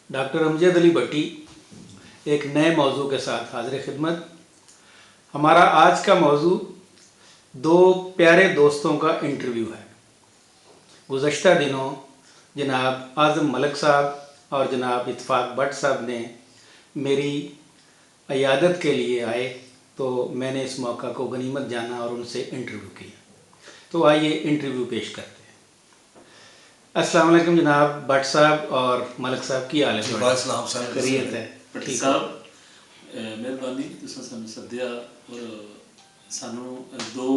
Doctor Amjad Ali भट्टी एक नए मौजू के साथ हाजिर खिदमत। हमारा आज का मौजू दो प्यारे दोस्तों का इंटरव्यू है। गुज़श्ता दिनों जनाब आज़म मलिक साहब और जनाब इत्तफ़ाक़ भट्ट साहब ने मेरी इयादत के लिए आए, तो मैंने इस मौका को गनीमत जाना और उनसे इंटरव्यू किया। तो आइए इंटरव्यू पेश करते हैं। अस्सलाम वालेकुम जनाब भट्ट साहब और मलिक साहब, की हाल है? खैरियत है? भट्टी साहब मेहरबानी तुसां सानू सद्दिया और सानू दो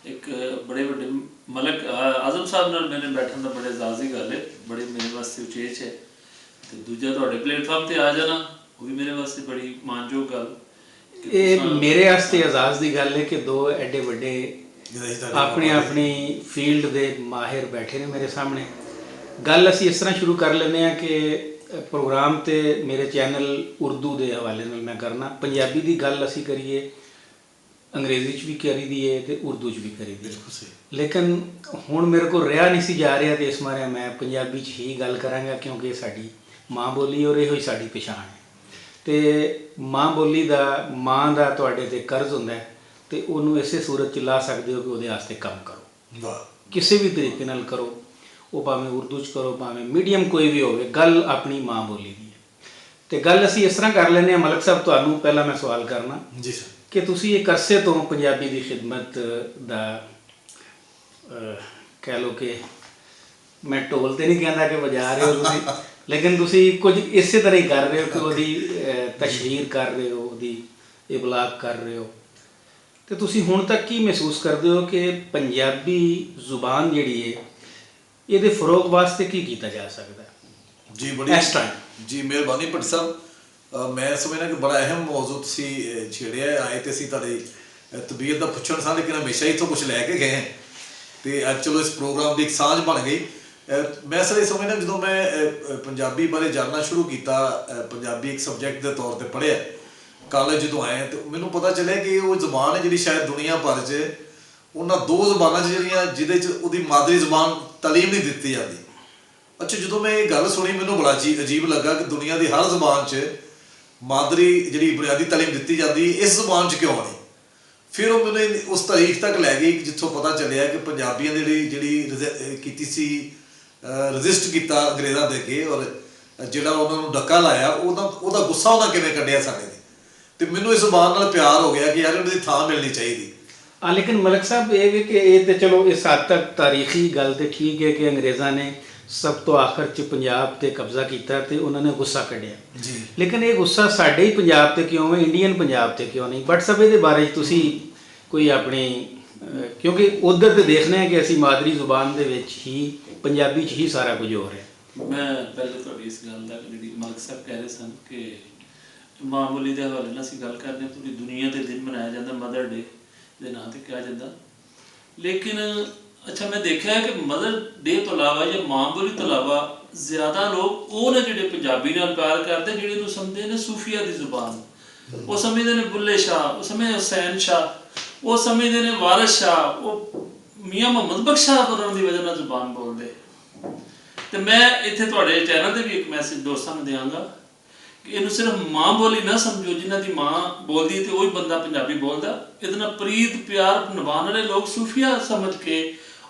एक बड़े बड़े मलिक आज़म साहब नाल मैंने बैठन दा बड़े एजाज़ दी गल है, बड़ी मेरे वास्ते उचेच है। ते दूजा तुहाडे प्लेटफार्म ते आ जाना वो भी मेरे वास्ते बड़ी मानजोग गल। ये मेरे वास्ते एजाज़ दी गल है कि दो एडे बड़े अपनी अपनी फील्ड दे माहिर बैठे ने मेरे सामने। गल असी इस तरह शुरू कर लेने कि प्रोग्राम तो मेरे चैनल उर्दू के हवाले नाल मैं करना, पंजाबी की गल असी करिए अंग्रेज़ी च भी करी दी है तो उर्दू च भी करी दी, लेकिन हुण मेरे को रहा नहीं सी जा रहा, तो इस मारे मैं पंजाबी च ही गल करांगा क्योंकि साडी माँ बोली और यो साडी पछाण है। तो माँ बोली का माँ का तुहाडे ते कर्ज हुंदा है, तो उन्होंने इसे सूरत च ला सकते हो कि उहदे वास्ते कम करो, किसी भी तरीके नाल करो, वो भावें उर्दू च करो भावें मीडियम कोई भी होवे, गल अपनी माँ बोली दी है। तो गल असी इस तरह कर लेने। मलिक साहब तुहानू पहला मैं सवाल करना जी सर कि तुसी एक अरसे तो पंजाबी की खिदमत दा कह लो कि मैं ढोल तो नहीं कहता कि बजा रहे हो तुसी, लेकिन तुसी कुछ इस तरह ही कर रहे हो कि वही तशहीर कर रहे हो, वही इबलाग कर रहे हो। तो तुसी हुण तक की महसूस करते हो कि पंजाबी जुबान जिहड़ी है ये फरोग वास्ते की किया जा सकता है? जी बड़ी इस टाइम जी मेहरबानी भट्ट साहब, मैं समझना कि बड़ा अहम मौजू तुसी छेड़िया आए तो असीं तुहाडी तबीयत का पुछण सा, लेकिन हमेशा ही इत्थों कुछ लैके गए हैं तो अज चलो इस प्रोग्राम की एक सांझ बन गई। मैं सर ये समझना जो मैं पंजाबी बारे जानना शुरू किया, पंजाबी एक सबजैक्ट के तौर पर पढ़िया कॉलेज जो आए, तो मैनू पता चलिया कि वो जबान है जी शायद दुनिया भर च उन्होंने दो जबाना जिहड़ियां जिहदे मादरी जबान तालीम नहीं दी जाती। अच्छा जो मैं ये गल सुनी मैनू बड़ा अजीब लगा कि दुनिया की हर जबान च मादरी जी बुनियादी तालीम दी जाती, इस जबान च क्यों नहीं? फिर वो मैंने उस तारीख तक लै गई जितों पता चलिया कि पंजाबियों ने जी की रजिस्ट किया अंग्रेज़ों के अगे, और जोड़ा उन्होंने डक्का लाया वह गुस्सा उन्हें किवें कढ़िया साडे ते, तो मैनू इस जबान नाल प्यार हो गया कि यार उन्हें थां मिलनी चाहिए। हाँ, लेकिन मलिक साहब ये भी कि ये तो चलो इस हद तक तारीखी गल तो ठीक है कि अंग्रेज़ों ने सब तो आखिर च पंजाब ते कब्जा किया तो उन्होंने गुस्सा कढ़िया जी, लेकिन ये गुस्सा साडे ही पंजाब ते क्यों है, इंडियन पंजाब ते क्यों नहीं? बट सब ये बारे तुसी कोई अपनी क्योंकि उधर तो देखने हैं कि असी मादरी जुबान दे विच ही पंजाबी च ही सारा कुछ हो रहा है। मैं पहले तुहाडी इस गल दा जी मलिक साहब कह रहे सन कि माँ बोली के हवाले नाल असीं गल करने, पूरी दुनिया के दिन मनाया जाता मदर डे के नाम से कहा जाता, लेकिन अच्छा मैं देखा है कि मदर डे तो अलावा या माँ बोली तो अलावा ज़्यादा लोग वो ने जिहड़े पंजाबी नाल प्यार करते जिहड़े समझते हैं सूफिया की जुबान, वो समझते हैं बुल्ले शाह, वो समझते हुसैन शाह, वो समझते हैं वारिस शाह, वो मियाँ मुहम्मद बख्श शाह होरां दी वजह नाल जुबान बोलते। तो मैं इत्थे तुहाडे चैनल पर भी एक मैसेज दोस्तों को देंगा कि इनू सिर्फ माँ बोली ना समझो, जिन्हों की माँ बोलती तो वही बंदा पंजाबी बोलता, इतना प्रीत प्यार निभाने वाले लोग सूफिया समझ के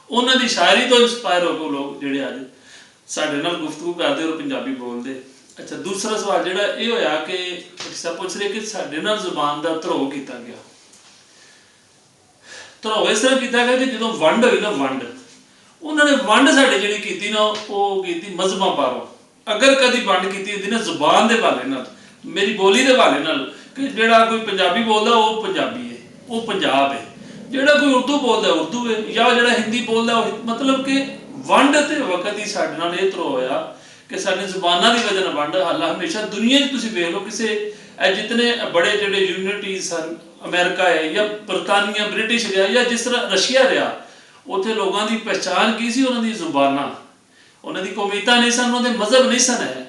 उन्होंने शायरी तो इंस्पायर हो गए लोग जोड़े अज साढ़े नाल गुफ्तगू करते और पंजाबी बोलते। अच्छा दूसरा सवाल जोड़ा ये होया कि पूछ रहे कि साढ़े नाल जुबान का धरोह किया गया, धरोह इस तरह किया गया कि जो वंड हुई ना वंड, उन्होंने वंड साढ़े जी की ना वो की मजहबां पारों, अगर कभी वंड की होती ना जुबान के हवाले नाल मेरी बोली के हवाले नाल कि जोड़ा कोई पंजाबी बोलता वो पंजाबी है वो पंजाब है, जोड़ा कोई उर्दू बोलता उर्दू है, या जोड़ा हिंदी बोलता मतलब कि वंड के वक्त ही साढ़े नाल ये धरोह होया कि साडी जुबाना की वजह वंड हाल हमेशा दुनिया तुसीं वेख लो किसी जितने बड़े जोड़े यूनिटीज सन अमेरिका है या बरतानिया ब्रिटिश रहा या जिस तरह रशिया रहा, उत्थे लोगों की पहचान की सी उन्होंने जुबाना, उन्होंने कौमीयतां नहीं सन, उन्होंने मजहब नहीं सन है।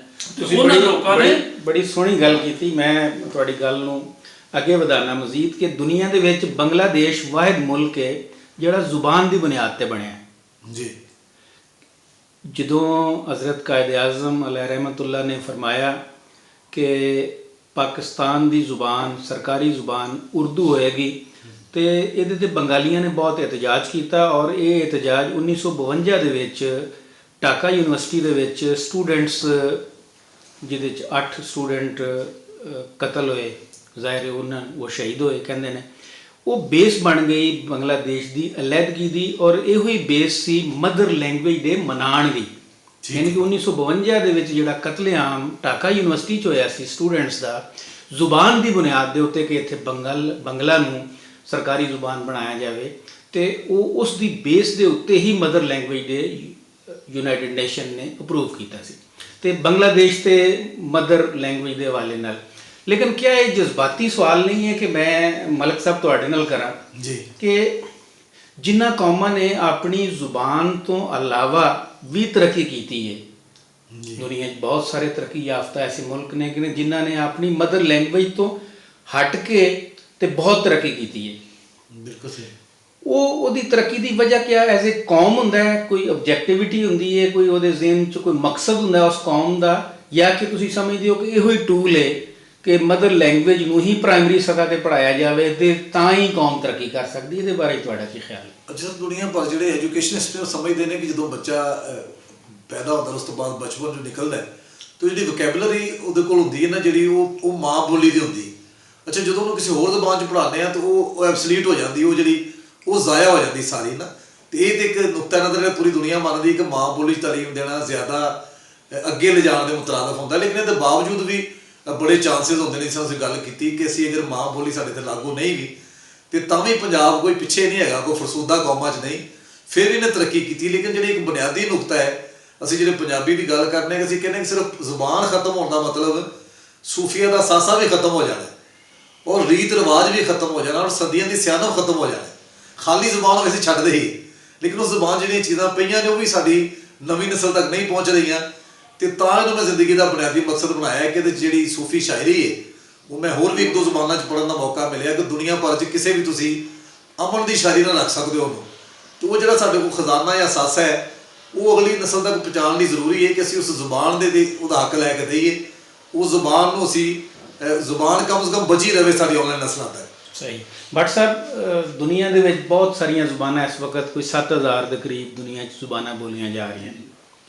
बड़ी सोहनी गल की, मैं तुहाडी गल नूं ਅੱਗੇ ਵਧਾਉਣਾ ਮਜ਼ੀਦ ਕਿ ਦੁਨੀਆ ਦੇ ਵਿੱਚ ਬੰਗਲਾਦੇਸ਼ ਵਾਹਿਦ ਮੁਲਕ ਹੈ ਜਿਹੜਾ ਜ਼ੁਬਾਨ ਦੀ ਬੁਨਿਆਦ ਤੇ ਬਣਿਆ। ਜੀ। ਜਦੋਂ ਹਜ਼ਰਤ ਕਾਇਦ ਆਜ਼ਮ ਅਲੈਹ ਰਹਿਮਤੁल्लाह ਨੇ ਫਰਮਾਇਆ ਕਿ ਪਾਕਿਸਤਾਨ ਦੀ ਜ਼ੁਬਾਨ ਸਰਕਾਰੀ ਜ਼ੁਬਾਨ ਉਰਦੂ ਹੋਏਗੀ ਤੇ ਇਹਦੇ ਤੇ ਬੰਗਾਲੀਆਂ ਨੇ ਬਹੁਤ ਇਤਜਾਜ ਕੀਤਾ ਔਰ ਇਹ ਇਤਜਾਜ 1952 ਦੇ ਵਿੱਚ ਢਾਕਾ ਯੂਨੀਵਰਸਿਟੀ ਦੇ ਵਿੱਚ ਸਟੂਡੈਂਟਸ ਜਿਹਦੇ 'ਚ 8 ਸਟੂਡੈਂਟ ਕਤਲ ਹੋਏ, ਜ਼ਾਹਿਰ ਉਹ ਸ਼ਹੀਦ ਹੋਏ ਕਹਿੰਦੇ ਨੇ, ਉਹ ਬੇਸ ਬਣ ਗਈ ਬੰਗਲਾਦੇਸ਼ ਦੀ ਅਲੱਹਦਗੀ ਦੀ ਔਰ ਇਹੋ ਹੀ ਬੇਸ ਸੀ ਮਦਰ ਲੈਂਗੁਏਜ ਦੇ ਮਨਾਉਣ ਦੀ। ਯਾਨੀ ਕਿ 1952 ਦੇ ਵਿੱਚ ਜਿਹੜਾ ਕਤਲੇਆਮ ਢਾਕਾ ਯੂਨੀਵਰਸਿਟੀ 'ਚ ਹੋਇਆ ਸੀ ਸਟੂਡੈਂਟਸ ਦਾ, ਜ਼ੁਬਾਨ ਦੀ ਬੁਨਿਆਦ ਦੇ ਉੱਤੇ ਕਿ ਇੱਥੇ ਬੰਗਲਾ ਨੂੰ ਸਰਕਾਰੀ ਜ਼ੁਬਾਨ ਬਣਾਇਆ ਜਾਵੇ ਤੇ ਉਹ ਉਸ ਦੀ ਬੇਸ ਦੇ ਉੱਤੇ ਹੀ ਮਦਰ ਲੈਂਗੁਏਜ ਦੇ ਯੂਨਾਈਟਿਡ ਨੇਸ਼ਨ ਨੇ ਅਪਰੂਵ ਕੀਤਾ ਸੀ ਤੇ ਬੰਗਲਾਦੇਸ਼ ਤੇ ਮਦਰ ਲੈਂਗੁਏਜ ਦੇ ਹਵਾਲੇ ਨਾਲ। ਲੇਕਿਨ ਕਿਆ ਇਹ ਜਜ਼ਬਾਤੀ ਸਵਾਲ ਨਹੀਂ ਹੈ ਕਿ ਮੈਂ ਮਲਕ ਸਾਹਿਬ ਤੁਹਾਡੇ ਨਾਲ ਕਰਾਂ ਜੀ ਕਿ ਜਿਨ੍ਹਾਂ ਕੌਮਾਂ ਨੇ ਆਪਣੀ ਜ਼ੁਬਾਨ ਤੋਂ ਇਲਾਵਾ ਵੀ ਤਰੱਕੀ ਕੀਤੀ ਹੈ, ਦੁਨੀਆ 'ਚ ਬਹੁਤ ਸਾਰੇ ਤਰੱਕੀ ਯਾਫਤਾ ਐਸੇ ਮੁਲਕ ਨੇ ਕਿ ਜਿਨ੍ਹਾਂ ਨੇ ਆਪਣੀ ਮਦਰ ਲੈਂਗੁਏਜ ਤੋਂ ਹਟ ਕੇ ਤੇ ਬਹੁਤ ਤਰੱਕੀ ਕੀਤੀ ਹੈ। ਬਿਲਕੁਲ ਸਹੀ। ਉਹਦੀ ਤਰੱਕੀ ਦੀ ਵਜ੍ਹਾ ਕਿਆ ਐਜ਼ ਏ ਕੌਮ ਹੁੰਦਾ ਹੈ, ਕੋਈ ਆਬਜੈਕਟਿਵਿਟੀ ਹੁੰਦੀ ਹੈ, ਕੋਈ ਉਹਦੇ ਜ਼ਿਹਨ 'ਚ ਕੋਈ ਮਕਸਦ ਹੁੰਦਾ ਉਸ ਕੌਮ ਦਾ, ਜਾਂ ਕਿ ਤੁਸੀਂ ਸਮਝਦੇ ਹੋ ਕਿ ਇਹੋ ਹੀ ਟੂਲ ਹੈ ਕਿ ਮਦਰ ਲੈਂਗੁਏਜ ਨੂੰ ਹੀ ਪ੍ਰਾਇਮਰੀ ਸਤ੍ਹਾ ਤੇ ਪੜ੍ਹਾਇਆ ਜਾਵੇ ਤੇ ਤਾਂ ਹੀ ਕੌਮ ਤਰੱਕੀ ਕਰ ਸਕਦੀ? ਇਹਦੇ ਬਾਰੇ ਤੁਹਾਡਾ ਕੀ ਖਿਆਲ ਹੈ? ਅੱਛਾ, ਦੁਨੀਆ ਭਰ ਜਿਹੜੇ ਐਜੂਕੇਸ਼ਨਿਸਟ ਨੇ ਉਹ ਸਮਝਦੇ ਨੇ ਕਿ ਜਦੋਂ ਬੱਚਾ ਪੈਦਾ ਹੁੰਦਾ ਉਸ ਤੋਂ ਬਾਅਦ ਬਚਪਨ 'ਚੋਂ ਨਿਕਲਦਾ ਤਾਂ ਜਿਹੜੀ ਵੋਕੈਬਲਰੀ ਉਹਦੇ ਕੋਲ ਹੁੰਦੀ ਹੈ ਨਾ, ਜਿਹੜੀ ਉਹ ਮਾਂ ਬੋਲੀ ਦੀ ਹੁੰਦੀ। ਅੱਛਾ, ਜਦੋਂ ਉਹਨੂੰ ਕਿਸੇ ਹੋਰ ਜ਼ੁਬਾਨ 'ਚ ਪੜ੍ਹਾਉਂਦੇ ਆ ਤਾਂ ਉਹ ਐਬਸਲੀਟ ਹੋ ਜਾਂਦੀ, ਉਹ ਜਿਹੜੀ ਉਹ ਜ਼ਾਇਆ ਹੋ ਜਾਂਦੀ ਸਾਰੀ ਨਾ। ਤੇ ਇਹ ਤਾਂ ਇੱਕ ਨੁਕਤਾ ਨਜ਼ਰ ਪੂਰੀ ਦੁਨੀਆ ਮੰਨਦੀ ਕਿ ਮਾਂ ਬੋਲੀ 'ਚ ਤਾਲੀਮ ਦੇਣਾ ਜ਼ਿਆਦਾ ਅੱਗੇ ਲਿਜਾਣ ਦੇ ਮੁਤਰਾਦਫ ਹੁੰਦਾ। ਲੇਕਿਨ ਇਹਦੇ ਬਾਵਜੂਦ ਵੀ ਬੜੇ ਚਾਂਸਿਸ ਹੁੰਦੇ ਨੇ, ਜਿਸ ਤਰ੍ਹਾਂ ਅਸੀਂ ਗੱਲ ਕੀਤੀ ਕਿ ਅਸੀਂ ਅਗਰ ਮਾਂ ਬੋਲੀ ਸਾਡੇ 'ਤੇ ਲਾਗੂ ਨਹੀਂ ਵੀ ਤੇ ਤਾਂ ਵੀ ਪੰਜਾਬ ਕੋਈ ਪਿੱਛੇ ਨਹੀਂ ਹੈਗਾ, ਕੋਈ ਫਰਸੂਦਾ ਕੌਮਾਂ 'ਚ ਨਹੀਂ, ਫਿਰ ਵੀ ਇਹਨੇ ਤਰੱਕੀ ਕੀਤੀ। ਲੇਕਿਨ ਜਿਹੜੀ ਇੱਕ ਬੁਨਿਆਦੀ ਨੁਕਤਾ ਹੈ, ਅਸੀਂ ਜਿਹੜੇ ਪੰਜਾਬੀ ਦੀ ਗੱਲ ਕਰਨੇ ਕਿ ਅਸੀਂ ਕਹਿੰਦੇ ਕਿ ਸਿਰਫ ਜ਼ੁਬਾਨ ਖਤਮ ਹੋਣ ਦਾ ਮਤਲਬ ਸੂਫੀਆ ਦਾ ਸਾਸਾ ਵੀ ਖਤਮ ਹੋ ਜਾਣਾ ਔਰ ਰੀਤ ਰਿਵਾਜ ਵੀ ਖਤਮ ਹੋ ਜਾਣਾ ਔਰ ਸਦੀਆਂ ਦੀ ਸਿਆਣਪ ਖਤਮ ਹੋ ਜਾਣਾ। ਖਾਲੀ ਜ਼ੁਬਾਨ ਹੋਵੇ ਅਸੀਂ ਛੱਡਦੇ ਹੀ, ਲੇਕਿਨ ਉਸ ਜ਼ੁਬਾਨ ਜਿਹੜੀਆਂ ਚੀਜ਼ਾਂ ਪਈਆਂ ਨੇ ਉਹ ਵੀ ਸਾਡੀ ਨਵੀਂ ਨਸਲ ਤੱਕ ਨਹੀਂ ਪਹੁੰਚ ਰਹੀਆਂ। ਤੇ ਤਾਂ ਇਹਨੂੰ ਮੈਂ ਜ਼ਿੰਦਗੀ ਦਾ ਬੁਨਿਆਦੀ ਮਕਸਦ ਬਣਾਇਆ ਕਿ ਜਿਹੜੀ ਸੂਫੀ ਸ਼ਾਇਰੀ ਹੈ ਉਹ ਮੈਂ ਹੋਰ ਵੀ 1-2 ਜ਼ੁਬਾਨਾਂ 'ਚ ਪੜ੍ਹਨ ਦਾ ਮੌਕਾ ਮਿਲਿਆ ਕਿ ਦੁਨੀਆ ਭਰ 'ਚ ਕਿਸੇ ਵੀ ਤੁਸੀਂ ਅਮਨ ਦੀ ਸ਼ਾਇਰੀ ਨਾਲ ਰੱਖ ਸਕਦੇ ਹੋ ਉਹਨੂੰ। ਤੇ ਉਹ ਜਿਹੜਾ ਸਾਡੇ ਕੋਲ ਖਜ਼ਾਨਾ ਜਾਂ ਸਾਸਾ ਹੈ ਉਹ ਅਗਲੀ ਨਸਲ ਤੱਕ ਪਹੁੰਚਾਉਣ ਲਈ ਜ਼ਰੂਰੀ ਹੈ ਕਿ ਅਸੀਂ ਉਸ ਜ਼ੁਬਾਨ ਦੇ ਉਹਦਾ ਹੱਕ ਲੈ ਕੇ ਦਈਏ। ਉਹ ਜ਼ੁਬਾਨ ਨੂੰ ਅਸੀਂ ਜ਼ੁਬਾਨ ਕਮ ਸੇ ਕਮ ਬਚੀ ਰਹੇ ਸਾਡੀ ਆਨਲਾਈਨ ਨਸਲਾਂ ਤੱਕ। ਸਹੀ। ਬਟ ਸਾਹਿਬ, ਦੁਨੀਆ ਦੇ ਵਿੱਚ ਬਹੁਤ ਸਾਰੀਆਂ ਜ਼ੁਬਾਨਾਂ ਇਸ ਵਕਤ ਕੋਈ 7000 ਦੇ ਕਰੀਬ ਦੁਨੀਆ 'ਚ ਜ਼ੁਬਾਨਾਂ ਬੋਲੀਆਂ ਜਾ ਰਹੀਆਂ ਨੇ,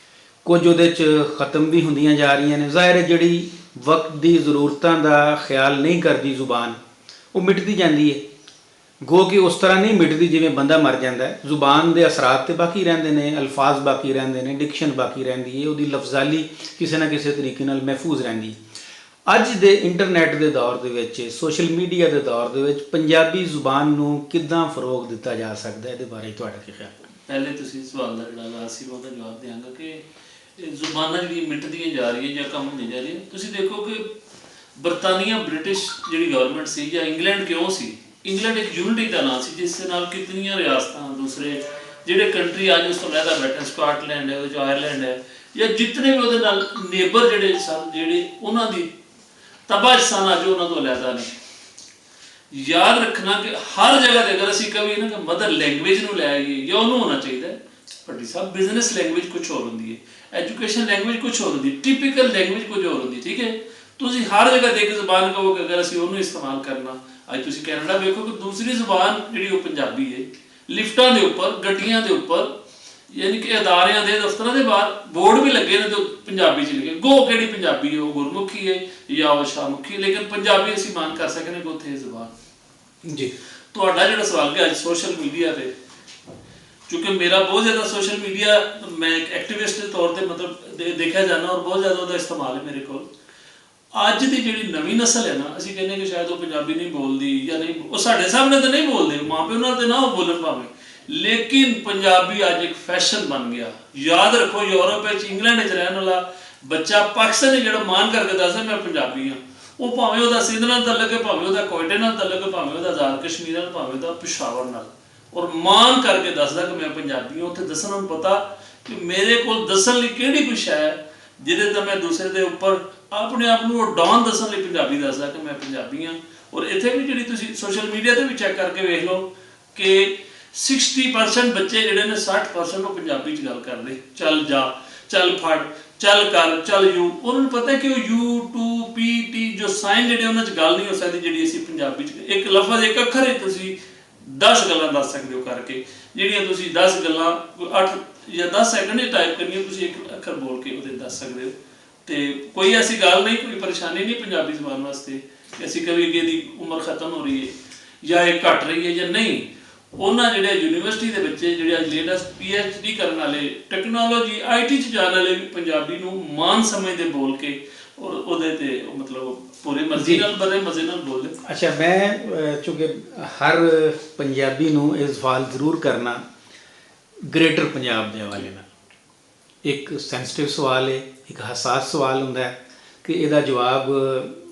ਕੁਝ ਉਹਦੇ 'ਚ ਖ਼ਤਮ ਵੀ ਹੁੰਦੀਆਂ ਜਾ ਰਹੀਆਂ ਨੇ। ਜ਼ਾਹਿਰ ਹੈ ਜਿਹੜੀ ਵਕਤ ਦੀ ਜ਼ਰੂਰਤਾਂ ਦਾ ਖਿਆਲ ਨਹੀਂ ਕਰਦੀ ਜ਼ੁਬਾਨ, ਉਹ ਮਿਟਦੀ ਜਾਂਦੀ ਹੈ। ਗੋ ਕਿ ਉਸ ਤਰ੍ਹਾਂ ਨਹੀਂ ਮਿਟਦੀ ਜਿਵੇਂ ਬੰਦਾ ਮਰ ਜਾਂਦਾ ਹੈ। ਜ਼ੁਬਾਨ ਦੇ ਅਸਰਾਤ ਤੇ ਬਾਕੀ ਰਹਿੰਦੇ ਨੇ, ਅਲਫਾਜ਼ ਬਾਕੀ ਰਹਿੰਦੇ ਨੇ, ਡਿਕਸ਼ਨ ਬਾਕੀ ਰਹਿੰਦੀ ਹੈ, ਉਹਦੀ ਲਫ਼ਜ਼ਾਲੀ ਕਿਸੇ ਨਾ ਕਿਸੇ ਤਰੀਕੇ ਨਾਲ ਮਹਿਫੂਜ਼ ਰਹਿੰਦੀ ਹੈ। ਅੱਜ ਦੇ ਇੰਟਰਨੈਟ ਦੇ ਦੌਰ ਦੇ ਵਿੱਚ, ਸੋਸ਼ਲ ਮੀਡੀਆ ਦੇ ਦੌਰ ਦੇ ਵਿੱਚ ਪੰਜਾਬੀ ਜ਼ੁਬਾਨ ਨੂੰ ਕਿੱਦਾਂ ਫਰੋਗ ਦਿੱਤਾ ਜਾ ਸਕਦਾ, ਇਹਦੇ ਬਾਰੇ ਤੁਹਾਡਾ ਕੀ ਖਿਆਲ ਹੈ? ਪਹਿਲੇ ਤੁਸੀਂ ਸਵਾਲ ਦਾ ਜਿਹੜਾ ਵਾ ਸੀ ਉਹਦਾ ਜਵਾਬ ਦਿਆਂਗਾ ਕਿ ਇਹ ਜ਼ੁਬਾਨਾਂ ਜਿਹੜੀਆਂ ਮਿਟਦੀਆਂ ਜਾ ਰਹੀਆਂ ਜਾਂ ਕਮ ਹੁੰਦੀਆਂ ਜਾ ਰਹੀਆਂ। ਤੁਸੀਂ ਦੇਖੋ ਕਿ ਬਰਤਾਨੀਆ ਬ੍ਰਿਟਿਸ਼ ਜਿਹੜੀ ਗਵਰਨਮੈਂਟ ਸੀ ਜਾਂ ਇੰਗਲੈਂਡ ਕਿਉਂ ਸੀ? ਇੰਗਲੈਂਡ ਇੱਕ ਯੂਨਿਟੀ ਦਾ ਨਾਂ ਸੀ ਜਿਸ ਦੇ ਨਾਲ ਕਿਤਨੀਆਂ ਰਿਆਸਤਾਂ, ਦੂਸਰੇ ਜਿਹੜੇ ਕੰਟਰੀ ਅੱਜ ਉਸ ਤੋਂ ਲਹਿਦਾ ਬੈਠੇ, ਸਕਾਟਲੈਂਡ ਹੈ, ਜੋ ਆਇਰਲੈਂਡ ਹੈ, ਜਾਂ ਜਿਤਨੇ ਵੀ ਉਹਦੇ ਨਾਲ ਨੇਬਰ ਜਿਹੜੇ ਸਨ, ਜਿਹੜੇ ਉਹਨਾਂ ਦੀ ਤਬਾਜ ਸਨ, ਅੱਜ ਉਹਨਾਂ ਤੋਂ ਲਹਿਦਾ ਨਹੀਂ। ਯਾਦ ਰੱਖਣਾ ਕਿ ਹਰ ਜਗ੍ਹਾ ਤੇ ਅਗਰ ਅਸੀਂ ਕਹੀਏ ਨਾ ਕਿ ਮਦਰ ਲੈਂਗੁਏਜ ਨੂੰ ਲੈ ਆਈਏ ਜਾਂ ਉਹਨੂੰ ਹੋਣਾ ਚਾਹੀਦਾ ਹੈ, ਭੱਟੀ ਸਾਹਿਬ ਬਿਜ਼ਨਸ ਲੈਂਗੁਏਜ ਕੁਝ ਹੋਰ ਹੁੰਦੀ ਹੈ, ਐਜੂਕੇਸ਼ਨ ਲੈਂਗੁਏਜ ਕੁਝ ਹੋਰ ਹੁੰਦੀ ਹੈ, ਟਿਪੀਕਲ ਲੈਂਗੁਏਜ ਕੁਝ ਹੋਰ ਹੁੰਦੀ, ਠੀਕ ਹੈ। ਤੁਸੀਂ ਹਰ ਜਗ੍ਹਾ ਤੇ ਇੱਕ ਜ਼ੁਬਾਨ ਕਹੋਗੇ ਅਗਰ ਅਸੀਂ ਉਹਨੂੰ ਇਸਤੇਮਾਲ ਕਰਨਾ। ਅੱਜ ਤੁਸੀਂ ਕੈਨੇਡਾ ਵੇਖੋ ਕਿ ਦੂਸਰੀ ਜ਼ੁਬਾਨ ਜਿਹੜੀ ਉਹ ਪੰਜਾਬੀ ਹੈ। ਲਿਫਟਾਂ ਦੇ ਉੱਪਰ, ਗੱਡੀਆਂ ਦੇ ਉੱਪਰ, ਯਾਨੀ ਕਿ ਅਦਾਰਿਆਂ ਦੇ ਦਫ਼ਤਰਾਂ ਦੇ ਬਾਹਰ ਬੋਰਡ ਵੀ ਲੱਗੇ ਨੇ ਜੋ ਪੰਜਾਬੀ 'ਚ ਲਿਖੇ। ਗੋ ਕਿਹੜੀ ਪੰਜਾਬੀ ਹੈ, ਉਹ ਗੁਰਮੁਖੀ ਹੈ ਜਾਂ ਉਹ ਸ਼ਾਹਮੁਖੀ, ਲੇਕਿਨ ਪੰਜਾਬੀ ਅਸੀਂ ਮਾਨ ਕਰ ਸਕਦੇ ਕਿ ਉੱਥੇ ਜ਼ੁਬਾਨ। ਜੀ, ਤੁਹਾਡਾ ਜਿਹੜਾ ਸਵਾਲ ਕਿ ਅੱਜ ਸੋਸ਼ਲ ਮੀਡੀਆ ਤੇ, ਕਿਉਂਕਿ ਮੇਰਾ ਬਹੁਤ ਜ਼ਿਆਦਾ ਸੋਸ਼ਲ ਮੀਡੀਆ, ਮੈਂ ਇੱਕ ਐਕਟਿਵਿਸਟ ਦੇ ਤੌਰ ਤੇ ਮਤਲਬ ਦੇਖਿਆ ਜਾਂਦਾ ਔਰ ਬਹੁਤ ਜ਼ਿਆਦਾ ਉਹਦਾ ਇਸਤੇਮਾਲ ਹੈ ਮੇਰੇ ਕੋਲ। ਅੱਜ ਦੀ ਜਿਹੜੀ ਨਵੀਂ ਨਸਲ ਹੈ ਨਾ, ਅਸੀਂ ਕਹਿੰਦੇ ਕਿ ਸ਼ਾਇਦ ਉਹ ਪੰਜਾਬੀ ਨਹੀਂ ਬੋਲਦੀ ਜਾਂ ਨਹੀਂ, ਉਹ ਸਾਡੇ ਸਾਹਮਣੇ ਤਾਂ ਨਹੀਂ ਬੋਲਦੇ, ਮਾਂ ਪਿਓ ਨਾਲ ਤੇ ਨਾ ਉਹ ਬੋਲਣ ਭਾਵੇਂ, ਲੇਕਿਨ ਪੰਜਾਬੀ ਅੱਜ ਇੱਕ ਫੈਸ਼ਨ ਬਣ ਗਿਆ। ਯਾਦ ਰੱਖੋ, ਯੂਰਪ ਵਿੱਚ, ਇੰਗਲੈਂਡ ਵਿੱਚ ਰਹਿਣ ਵਾਲਾ ਬੱਚਾ ਪਾਕਿਸਤਾਨੀ ਜਿਹੜਾ ਮਾਨ ਕਰਕੇ ਦੱਸਦਾ ਮੈਂ ਪੰਜਾਬੀ ਹਾਂ, ਉਹ ਭਾਵੇਂ ਉਹਦਾ ਸਿੰਧ ਨਾਲ ਤਲਕ ਹੈ, ਭਾਵੇਂ ਉਹਦਾ ਕੋਇਟੇ ਨਾਲ ਤਲਕ ਹੈ, ਭਾਵੇਂ ਉਹਦਾ ਆਜ਼ਾਦ ਕਸ਼ਮੀਰ ਨਾਲ, ਭਾਵੇਂ ਉਹਦਾ ਪਿਸ਼ਾਵਰ ਨਾਲ, ਔਰ ਮਾਨ ਕਰਕੇ ਦੱਸਦਾ ਕਿ ਮੈਂ ਪੰਜਾਬੀ ਹਾਂ। ਉੱਥੇ ਦੱਸਣ ਨੂੰ ਪਤਾ ਕਿ ਮੇਰੇ ਕੋਲ ਦੱਸਣ ਲਈ ਕਿਹੜੀ ਕੁਛ ਹੈ ਜਿਹਦੇ ਤਾਂ ਮੈਂ ਦੂਸਰੇ ਦੇ ਉੱਪਰ ਆਪਣੇ ਆਪ ਨੂੰ ਉਹ ਡਾਨ ਦੱਸਣ ਲਈ ਪੰਜਾਬੀ ਦੱਸਦਾ ਕਿ ਮੈਂ ਪੰਜਾਬੀ ਹਾਂ। ਔਰ ਇੱਥੇ ਵੀ ਜਿਹੜੀ ਤੁਸੀਂ ਸੋਸ਼ਲ ਮੀਡੀਆ ਤੇ ਵੀ ਚੈੱਕ ਕਰਕੇ ਵੇਖ ਲਓ ਕਿ 60% ਬੱਚੇ ਜਿਹੜੇ ਨੇ 60% ਉਹ ਪੰਜਾਬੀ 'ਚ ਗੱਲ ਕਰਦੇ, ਚੱਲ ਜਾ, ਚੱਲ ਫੜ, ਚੱਲ ਕਰ, ਚੱਲ ਯੂ। ਉਹਨਾਂ ਨੂੰ ਪਤਾ ਕਿ ਉਹ ਯੂ ਟੂ ਪੀ ਟੀ ਜੋ ਸਾਈਨ ਜਿਹੜੇ ਉਹਨਾਂ 'ਚ ਗੱਲ ਨਹੀਂ ਹੋ ਸਕਦੀ ਜਿਹੜੀ ਅਸੀਂ ਪੰਜਾਬੀ 'ਚ ਇੱਕ ਲਫ਼ਜ਼ ਇੱਕ ਅੱਖਰ ਹੀ ਤੁਸੀਂ 10 ਗੱਲਾਂ ਦੱਸ ਸਕਦੇ ਹੋ ਕਰਕੇ, ਜਿਹੜੀਆਂ ਤੁਸੀਂ 10 ਗੱਲਾਂ 8 ਜਾਂ 10 ਸੈਕਿੰਡ 'ਚ ਟਾਈਪ ਕਰਨੀਆਂ ਤੁਸੀਂ ਇੱਕ ਅੱਖਰ ਬੋਲ ਕੇ ਉਹਦੇ ਦੱਸ ਸਕਦੇ ਹੋ। ਤੇ ਕੋਈ ਐਸੀ ਗੱਲ ਨਹੀਂ, ਕੋਈ ਪਰੇਸ਼ਾਨੀ ਨਹੀਂ ਪੰਜਾਬੀ ਜ਼ਬਾਨ ਵਾਸਤੇ ਕਿ ਅਸੀਂ ਕਵੀ ਅੱਗੇ ਦੀ ਉਮਰ ਖਤਮ ਹੋ ਰਹੀ ਹੈ ਜਾਂ ਇਹ ਘਟ ਰਹੀ ਹੈ ਜਾਂ ਨਹੀਂ। ਉਹਨਾਂ ਜਿਹੜੇ ਯੂਨੀਵਰਸਿਟੀ ਦੇ ਬੱਚੇ ਜਿਹੜੇ ਅੱਜ ਲੇਟੈਸਟ PhD ਕਰਨ ਵਾਲੇ, ਟੈਕਨੋਲੋਜੀ IT 'ਚ ਜਾਣ ਵਾਲੇ ਵੀ ਪੰਜਾਬੀ ਨੂੰ ਮਾਣ ਸਮਝਦੇ ਬੋਲ ਕੇ ਔਰ ਉਹਦੇ ਤੇ ਮਤਲਬ ਪੂਰੇ ਮਰਜ਼ੀ ਨਾਲ ਬੜੇ ਮਜ਼ੇ ਨਾਲ ਬੋਲਦੇ। ਅੱਛਾ, ਮੈਂ ਚੂੰਕਿ ਹਰ ਪੰਜਾਬੀ ਨੂੰ ਇਹ ਸਵਾਲ ਜ਼ਰੂਰ ਕਰਨਾ ਗ੍ਰੇਟਰ ਪੰਜਾਬ ਦੇ ਹਵਾਲੇ ਨਾਲ। ਇੱਕ ਸੈਂਸਿਟਿਵ ਸਵਾਲ ਹੈ, ਇੱਕ ਹਸਾਸ ਸਵਾਲ ਹੁੰਦਾ ਹੈ ਕਿ ਇਹਦਾ ਜਵਾਬ